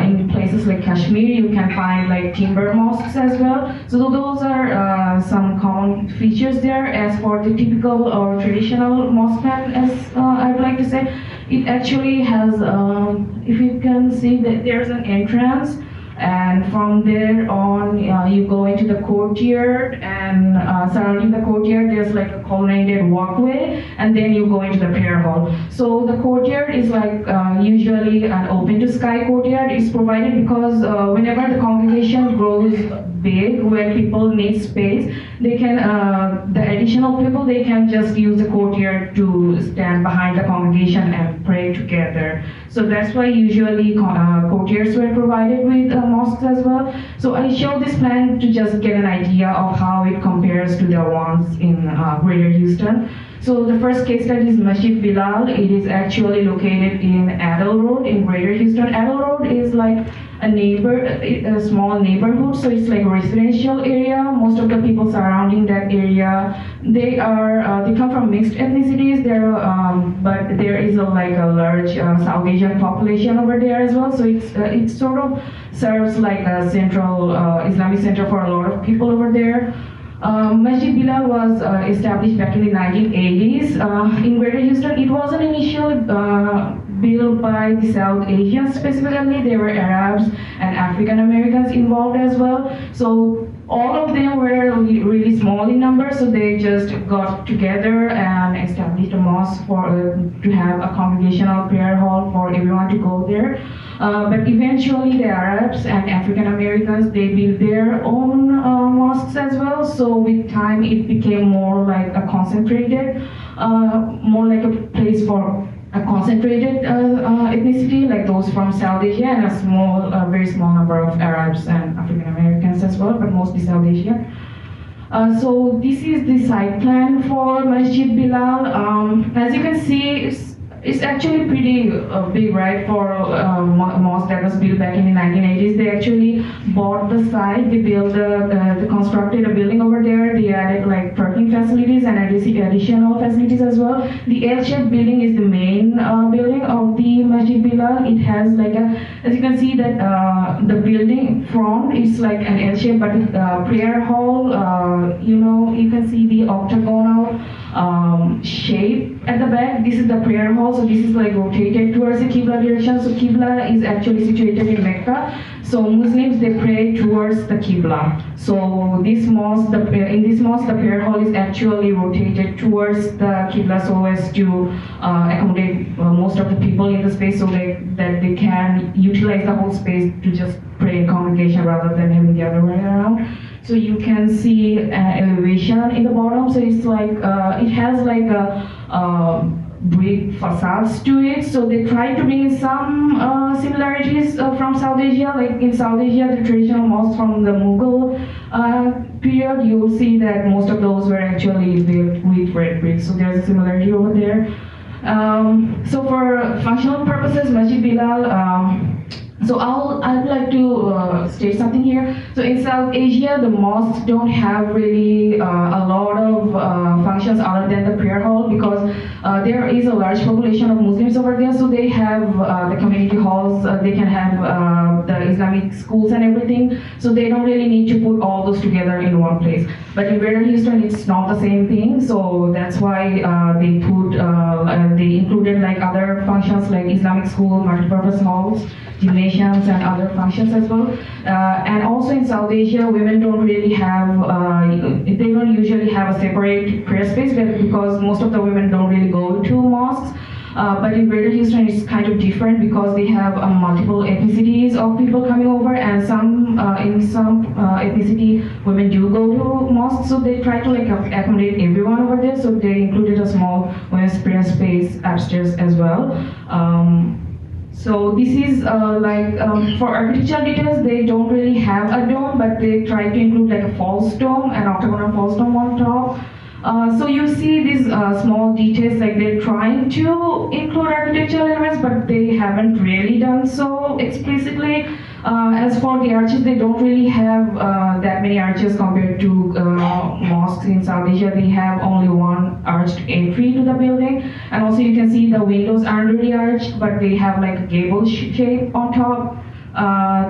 in places like Kashmir, you can find like timber mosques as well. So those are some common features there. As for the typical or traditional mosque plan, as I'd like to say, it actually has, if you can see that there's an entrance, and from there on you go into the courtyard, and surrounding the courtyard there's like a colonnaded walkway, and then you go into the prayer hall. So the courtyard is like usually an open to sky courtyard. It's provided because whenever the congregation grows big, where people need space, they can, the additional people, they can just use the courtyard to stand behind the congregation and pray together. So that's why usually courtyards were provided with mosques as well. So I showed this plan to just get an idea of how it compares to the ones in Greater Houston. So the first case study is Masjid Bilal. It is actually located in Adel Road in Greater Houston. Adel Road is like a small neighborhood, so it's like a residential area. Most of the people surrounding that area, they come from mixed ethnicities. But there is a large South Asian population over there as well. So it sort of serves like a central Islamic center for a lot of people over there. Masjid Bilal was established back in the 1980s in Greater Houston. It wasn't initially built by the South Asians specifically. There were Arabs and African Americans involved as well. So all of them were really small in number, so they just got together and established a mosque to have a congregational prayer hall for everyone to go there. But eventually the Arabs and African Americans, they built their own mosques as well. So with time it became more like a concentrated, more like a place for a concentrated ethnicity, like those from South Asia, and a very small number of Arabs and African Americans as well, but mostly South Asia. So this is the site plan for Masjid Bilal. As you can see, it's actually pretty big, right, for a mosque that was built back in the 1980s. They actually bought the site, they constructed a building over there, they added like parking facilities and additional facilities as well. The L-shaped building is the main building of the Masjid Bilal. It has like as you can see that the building front is like an L-shape, but prayer hall, you can see the octagonal shape at the back. This is the prayer hall, so this is like rotated towards the Qibla direction. So Qibla is actually situated in Mecca. So Muslims, they pray towards the Qibla. So this mosque, in this mosque, the prayer hall is actually rotated towards the Qibla so as to accommodate most of the people in the space, so that they can utilize the whole space to just pray in congregation rather than having the other way around. So you can see elevation in the bottom. So it's like it has like a brick facades to it. So they try to bring in some similarities from South Asia. Like in South Asia, the traditional mosques from the Mughal period, you'll see that most of those were actually built with red bricks. So there's a similarity over there. So for functional purposes, Masjid Bilal. So I'd like to state something here. So in South Asia, the mosques don't have really a lot of functions other than the prayer hall, because there is a large population of Muslims over there. So they have the community halls, they can have the Islamic schools and everything. So they don't really need to put all those together in one place. But in Greater Houston, it's not the same thing. So that's why they included like other functions like Islamic school, multi-purpose halls, gymnasiums, and other functions as well. And also in South Asia, women don't really have, they don't usually have a separate prayer space, because most of the women don't really go to mosques. But in Greater Houston, it's kind of different, because they have multiple ethnicities of people coming over, and in some ethnicity, women do go to mosques, so they try to like accommodate everyone over there. So they included a small women's prayer space upstairs as well. So this is for architectural details, they don't really have a dome, but they try to include like a false dome, an octagonal false dome on top. So you see these small details, like they're trying to include architectural elements, but they haven't really done so explicitly. As for the arches, they don't really have that many arches compared to mosques in South Asia. They have only one arched entry to the building, and also you can see the windows aren't really arched, but they have like a gable shape on top.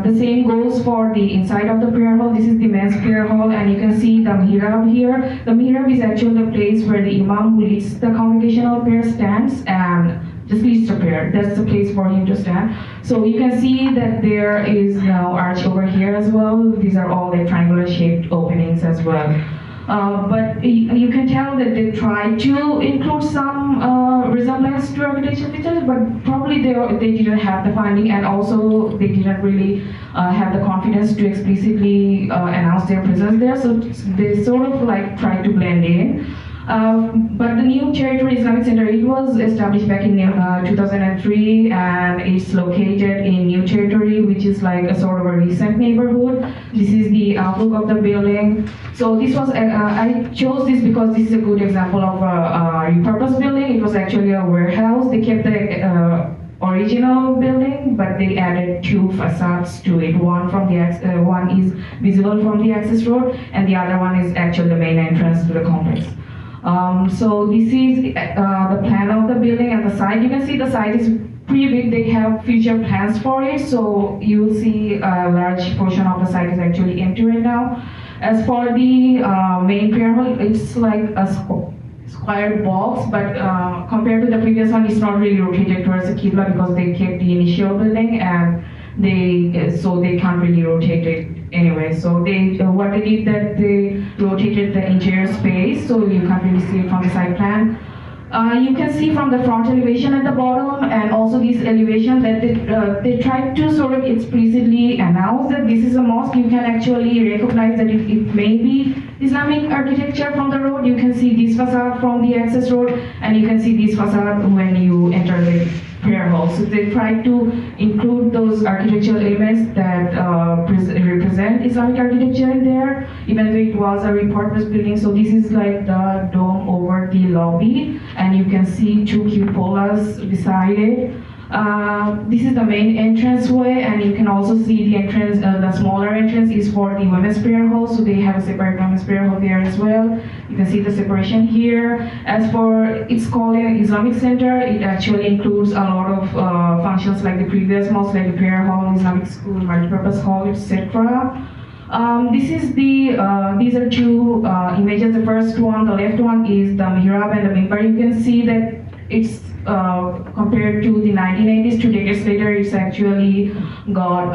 The same goes for the inside of the prayer hall. This is the men's prayer hall, and you can see the mihrab here. The mihrab is actually the place where the imam who leads the congregational prayer stands and just leads the prayer. That's the place for him to stand. So you can see that there is now arch over here as well. These are all the triangular shaped openings as well. But you can tell that they try to include some resemblance to architectural features, but probably they didn't have the funding, and also they didn't really have the confidence to explicitly announce their presence there. So they sort of like try to blend in. But new Territory Islamic Center, it was established back in 2003, and it's located in New Territory, which is like a sort of a recent neighborhood. This is the outlook of the building. So this was, I chose this because this is a good example of a repurposed building. It was actually a warehouse. They kept the original building, but they added two facades to it. One is visible from the access road, and the other one is actually the main entrance to the complex. So this is the plan of the building and the site. You can see the site is pretty big. They have future plans for it, so you will see a large portion of the site is actually empty right now. As for the main prayer hall, it's like a square box, but compared to the previous one, it's not really rotated towards the Qibla because they kept the initial building, and they can't really rotate it anyway. So what they did that they rotated the interior space, so you can't really see it from the side plan. You can see from the front elevation at the bottom, and also this elevation that they tried to sort of explicitly announce that this is a mosque. You can actually recognize that it may be Islamic architecture from the road. You can see this facade from the access road, and you can see this facade when you enter the prayer hall. So they tried to include those architectural elements that represent Islamic architecture in there, even though it was a repurposed building. So this is like the dome over the lobby, and you can see two cupolas beside it. This is the main entranceway, and you can also see the entrance, the smaller entrance is for the women's prayer hall, so they have a separate women's prayer hall there as well. You can see the separation here. As for, it's called an Islamic Center, it actually includes a lot of functions like the previous mosque, like the prayer hall, Islamic school, multipurpose hall, etc. These are two images. The first one, the left one, is the mihrab and the mimbar. You can see that it's compared to the 1980s, 2 decades later, it's actually got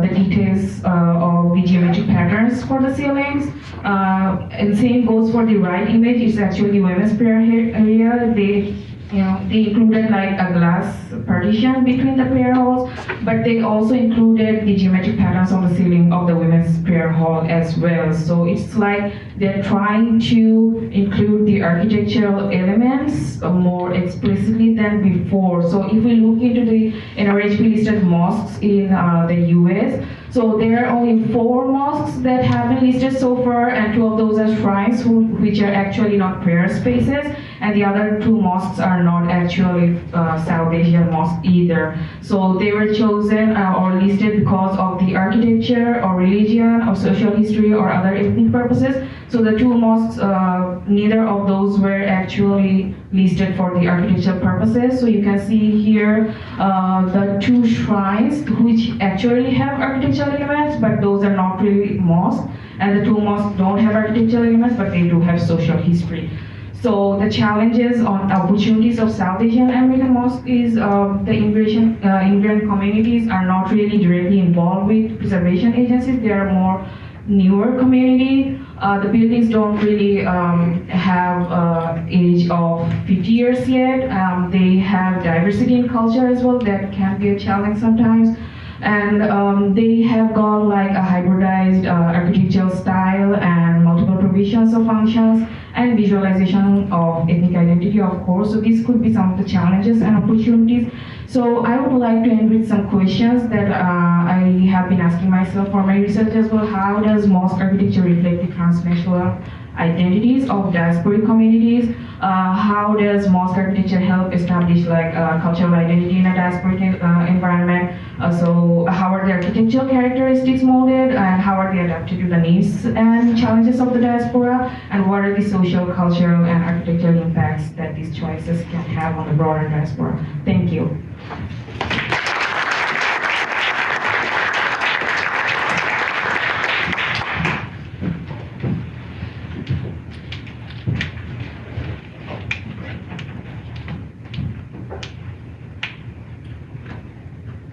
the details of the geometric patterns for the ceilings. And same goes for the right image. It's actually women's prayer area. They included like a glass partition between the prayer halls, but they also included the geometric patterns on the ceiling of the women's prayer hall as well. So it's like they're trying to include the architectural elements more explicitly than before. So if we look into the NRHP listed mosques in the US, so there are only 4 mosques that have been listed so far, and 2 of those are shrines, which are actually not prayer spaces, and the other 2 mosques are not actually South Asian mosques either. So they were chosen or listed because of the architecture or religion or social history or other ethnic purposes. So the 2 mosques, neither of those were actually listed for the architectural purposes. So you can see here the 2 shrines which actually have architectural elements, but those are not really mosques. And the 2 mosques don't have architectural elements, but they do have social history. So the challenges on opportunities of South Asian American mosques is the immigrant communities are not really directly involved with preservation agencies. They are more newer community. The buildings don't really have age of 50 years yet. They have diversity in culture as well. That can be a challenge sometimes. And they have got like a hybridized architectural style and multiple provisions of functions and visualization of ethnic identity, of course. So these could be some of the challenges and opportunities. So I would like to end with some questions that I have been asking myself for my research as well. How does mosque architecture reflect the transnational identities of diasporic communities? How does mosque architecture help establish like cultural identity in a diasporic environment? So how are the architectural characteristics molded, and how are they adapted to the needs and challenges of the diaspora? And what are the social, cultural, and architectural impacts that these choices can have on the broader diaspora? Thank you.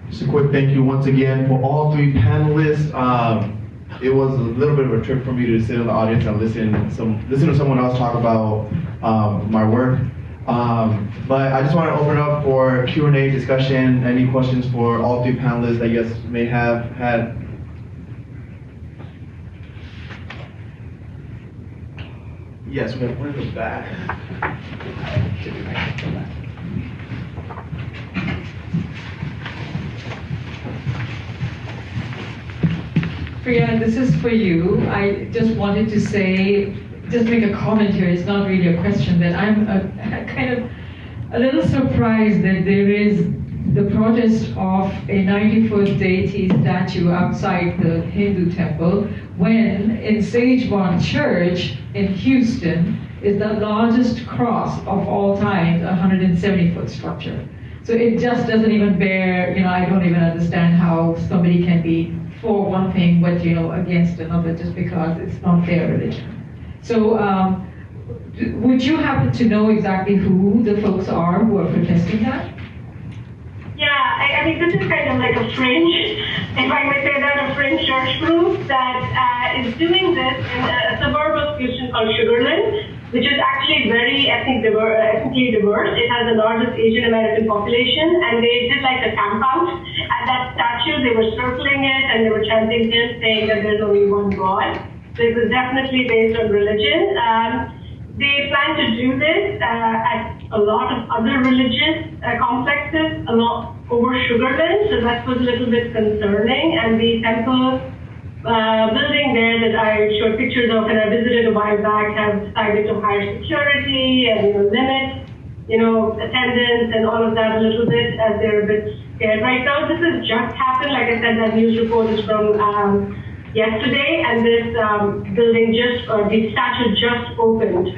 Just a quick thank you once again for all 3 panelists. It was a little bit of a trip for me to sit in the audience and listen to someone else talk about my work. But I just want to open up for Q&A discussion. Any questions for all 3 panelists that you guys may have had? Yes, we have one in the back. Priya, this is for you. I just wanted to say, just make a comment here. It's not really a question. That I'm kind of a little surprised that there is the protest of a 90-foot deity statue outside the Hindu temple, when in Sagebond Church in Houston is the largest cross of all time, a 170-foot structure. So it just doesn't even bear, I don't even understand how somebody can be for one thing, but against another, just because it's not their religion. So would you happen to know exactly who the folks are who are protesting that? Yeah, I mean, this is kind of like a fringe, if I may say that, a fringe church group that is doing this in a suburb of Houston called Sugarland, which is actually very ethnically diverse. It has the largest Asian American population, and they did like a camp out at that statue. They were circling it, and they were chanting this, saying that there's only one God. So it was definitely based on religion. They plan to do this at a lot of other religious complexes over Sugarland, so that was a little bit concerning. And the temple building there that I showed pictures of and I visited a while back have decided to hire security and limit attendance and all of that a little bit, as they're a bit scared right now. This has just happened. Like I said, that news report is from yesterday, and this the statue just opened.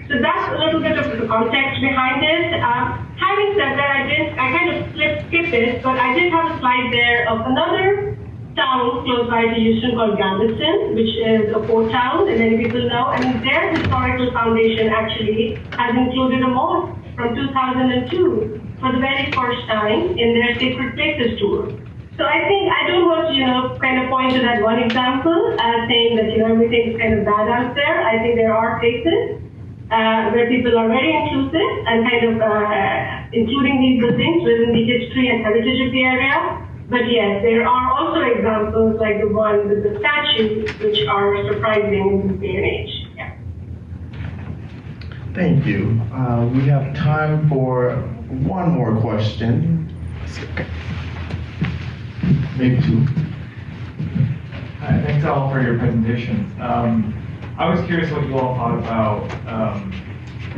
So that's a little bit of the context behind it. Having said that, I kind of skipped it, but I did have a slide there of another town close by to Houston called Galveston, which is a port town, and many people know. And their historical foundation actually has included a mosque from 2002 for the very first time in their Sacred Places tour. So I think I don't want to, kind of point to that one example as saying that, everything's kind of bad out there. I think there are places where people are very inclusive and kind of including these buildings within the history and heritage of the area. But yes, there are also examples like the one with the statues, which are surprising in this day and age. Yeah. Thank you. We have time for one more question. Maybe two. Hi, thanks all for your presentations. I was curious what you all thought about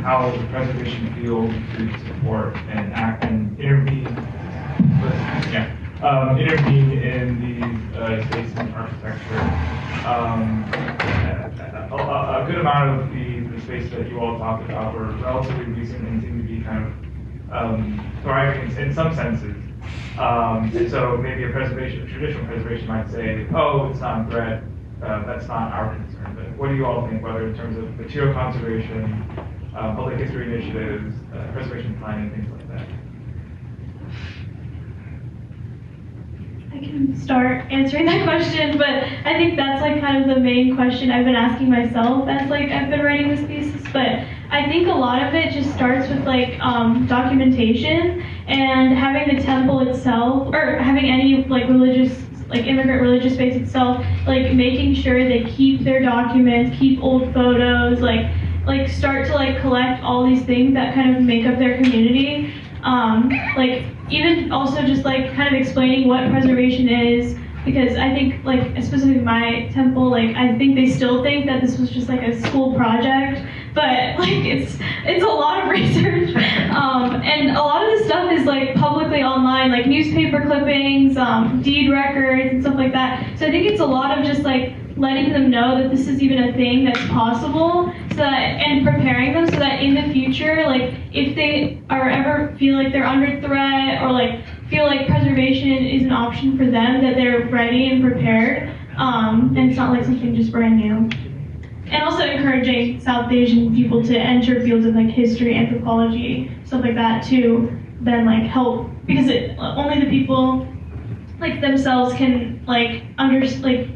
how the preservation field could support and act and intervene in these spaces and architecture. A good amount of the space that you all talked about were relatively recent and seem to be kind of thriving in some senses. And so maybe traditional preservation might say, oh, it's not a threat, that's not our concern. But what do you all think, whether in terms of material conservation, public history initiatives, preservation planning, things like that? I can start answering that question, but I think that's like kind of the main question I've been asking myself as like I've been writing this thesis. But I think a lot of it just starts with like documentation and having the temple itself, or having any like immigrant religious space itself, like making sure they keep their documents, keep old photos, like start to like collect all these things that kind of make up their community. Like even also just like kind of explaining what preservation is, because I think like specifically my temple, like I think they still think that this was just like a school project, but like it's a lot of research, and a lot of the stuff is like publicly online, like newspaper clippings, deed records and stuff like that. So I think it's a lot of just like letting them know that this is even a thing that's possible, so that, and preparing them so that in the future, like if they are ever feel like they're under threat or like feel like preservation is an option for them, that they're ready and prepared, and it's not like something just brand new. And also encouraging South Asian people to enter fields of like history, anthropology, stuff like that to then like help, because only the people like themselves can like understand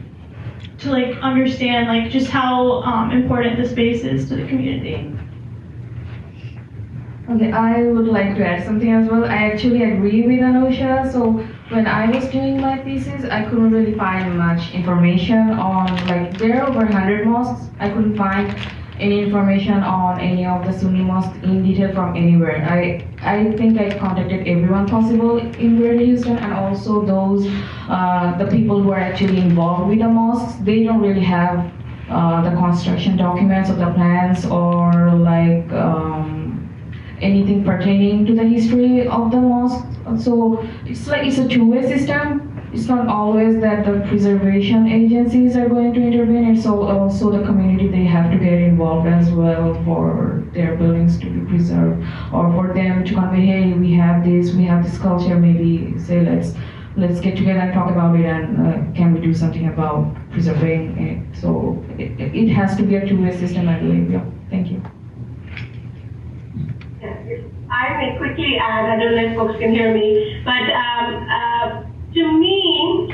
like just how important the space is to the community. Okay, I would like to add something as well. I actually agree with Anusha. So when I was doing my thesis, I couldn't really find much information on, like, there are over 100 mosques. I couldn't find any information on any of the Sunni mosques in detail from anywhere. I think I contacted everyone possible in Greater Houston, and also those the people who are actually involved with the mosques. They don't really have the construction documents or the plans or like anything pertaining to the history of the mosque. So it's like it's a two-way system. It's not always that the preservation agencies are going to intervene. It's also the community, they have to get involved as well for their buildings to be preserved, or for them to convey, hey, we have this culture, maybe say let's get together and talk about it, and can we do something about preserving it. So it has to be a two-way system, I believe. Yeah. Thank you. I may quickly add, I don't know if folks can hear me, but to me,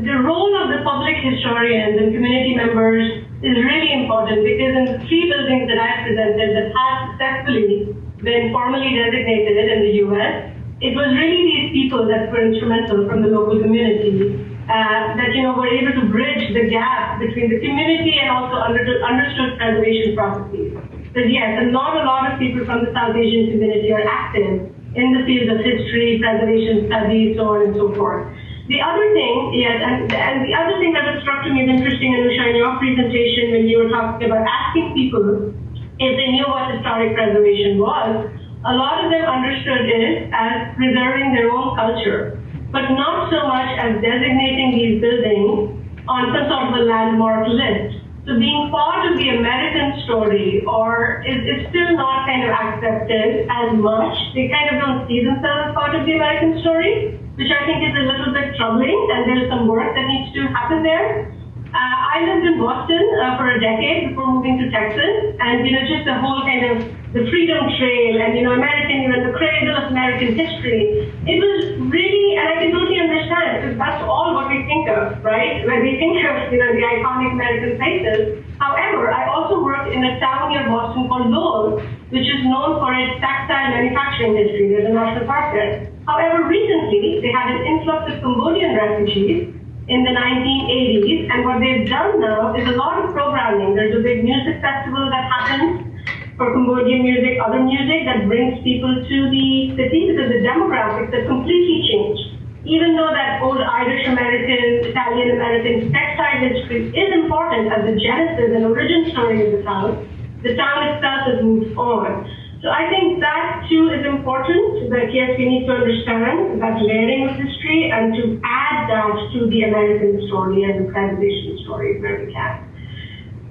the role of the public historians and community members is really important, because in the 3 buildings that I've presented that have successfully been formally designated in the US, it was really these people that were instrumental from the local community that were able to bridge the gap between the community and also understood preservation processes. But yes, and not a lot of people from the South Asian community are active in the field of history, preservation studies, so on and so forth. The other thing, yes, and the other thing that has struck to me is interesting, Anusha, in your presentation when you were talking about asking people if they knew what historic preservation was, a lot of them understood it as preserving their own culture, but not so much as designating these buildings on some sort of a landmark list. So being part of the American story is still not kind of accepted as much. They kind of don't see themselves as part of the American story, which I think is a little bit troubling, and there's some work that needs to happen there. I lived in Boston for a decade before moving to Texas, and just the whole kind of the Freedom Trail and the cradle of American history. It was really, and I can totally understand, because that's all what we think of, right? When we think of the iconic American places. However, I also worked in a town near Boston called Lowell, which is known for its textile manufacturing history. There's a national park there. However, recently they had an influx of Cambodian refugees in the 1980s, and what they've done now is a lot of programming. There's a big music festival that happens for Cambodian music, other music that brings people to the city, because the demographics have completely changed. Even though that old Irish-American, Italian-American textile history is important as the genesis and origin story of the town itself has moved on. So I think that too is important, that yes, we need to understand that layering of history and to add that to the American story and the preservation story where we can.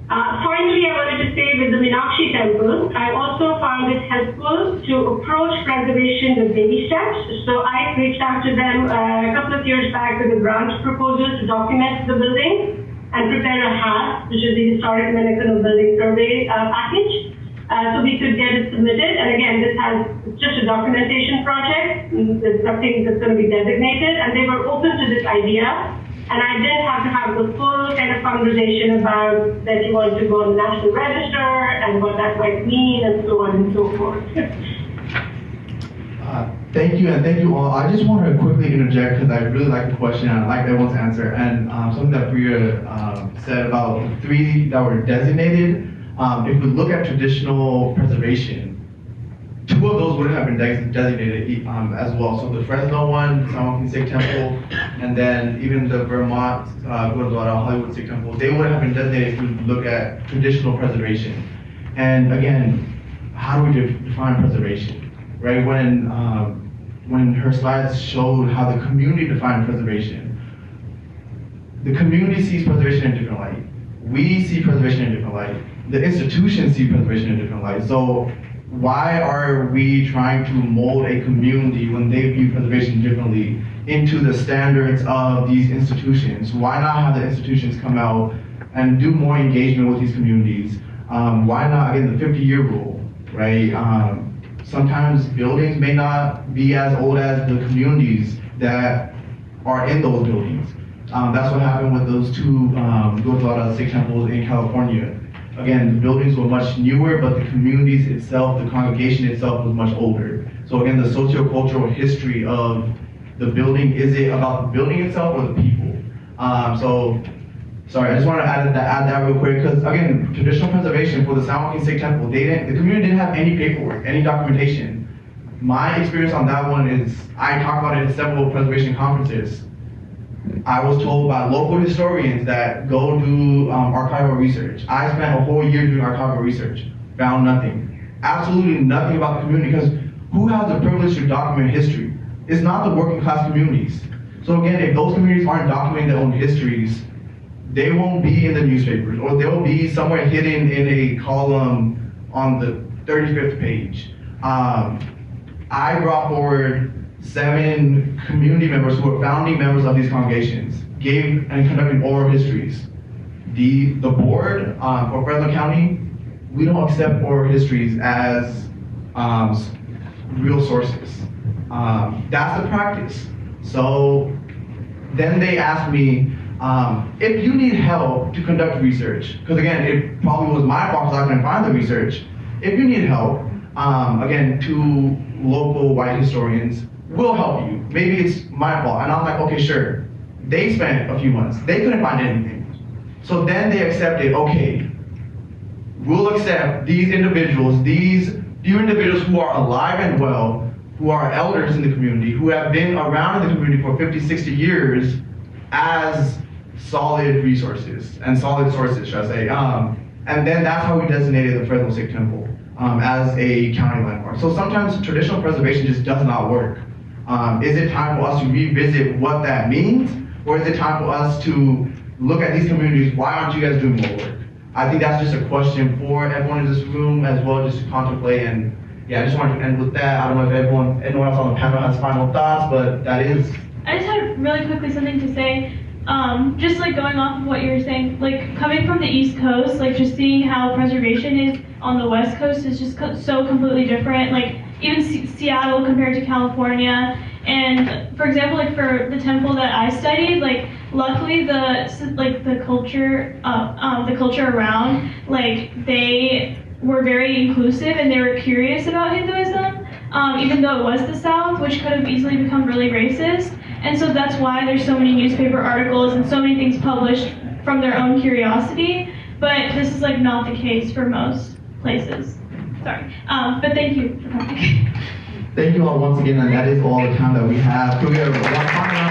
Finally, I wanted to say with the Meenakshi temple, I also found it helpful to approach preservation with baby steps. So I reached out to them a couple of years back with a grant proposal to document the building and prepare a HAS, which is the Historic American Building Survey package. So we could get it submitted. And again, this has just a documentation project. There's nothing that's going to be designated. And they were open to this idea. And I didn't have to have the full kind of conversation about that you want to go on the National Register and what that might mean and so on and so forth. Thank you, and thank you all. I just want to quickly interject because I really like the question and I like everyone's answer. And something that Priya said about the 3 that were designated, if we look at traditional preservation, 2 of those wouldn't have been designated as well. So the Fresno one, the San Joaquin Sikh Temple, and then even the Vermont Gurdwara Hollywood Sikh Temple, they would have been designated if we look at traditional preservation. And again, how do we define preservation? Right, when her slides showed how the community defined preservation, the community sees preservation in different light. We see preservation in different light. The institutions see preservation in different light. So why are we trying to mold a community when they view preservation differently into the standards of these institutions? Why not have the institutions come out and do more engagement with these communities? Why not, again, the 50-year rule, right? Sometimes buildings may not be as old as the communities that are in those buildings. That's what happened with those 2 Gurdwara Sikh temples in California. Again, the buildings were much newer, but the communities itself, the congregation itself was much older. So again, the sociocultural history of the building, is it about the building itself or the people? So Sorry, I just want to add that real quick, because again, traditional preservation for the San Joaquin Sikh Temple, the community didn't have any paperwork, any documentation. My experience on that one is, I talked about it at several preservation conferences. I was told by local historians that go do archival research. I spent a whole year doing archival research, found nothing. Absolutely nothing about the community, because who has the privilege to document history? It's not the working class communities. So again, if those communities aren't documenting their own histories, they won't be in the newspapers, or they'll be somewhere hidden in a column on the 35th page. I brought forward 7 community members who were founding members of these congregations, gave and conducted oral histories. The board for Fresno County, we don't accept oral histories as real sources. That's the practice. So then they asked me, if you need help to conduct research, because again, it probably was my fault because I couldn't find the research. If you need help, again, to local white historians, we'll help you. Maybe it's my fault. And I'm like, okay, sure. They spent a few months. They couldn't find anything. So then they accepted, okay, we'll accept these individuals, these few individuals who are alive and well, who are elders in the community, who have been around in the community for 50, 60 years as solid resources and solid sources, should I say. And then that's how we designated the Fresno Sikh Temple as a county landmark. So sometimes traditional preservation just does not work. Is it time for us to revisit what that means? Or is it time for us to look at these communities, why aren't you guys doing more work? I think that's just a question for everyone in this room as well, just to contemplate. And yeah, I just wanted to end with that. I don't know if anyone else on the panel has final thoughts, but that is. I just had really quickly something to say. Just like going off of what you were saying, like coming from the East Coast, like just seeing how preservation is on the West Coast is just so completely different. Like even Seattle compared to California. And for example, like for the temple that I studied, like luckily the culture around, like they were very inclusive and they were curious about Hinduism, even though it was the South, which could have easily become really racist. And so that's why there's so many newspaper articles and so many things published from their own curiosity. But this is like not the case for most places. Sorry, but thank you for coming. Thank you all once again, and that is all the time that we have. Could we have one final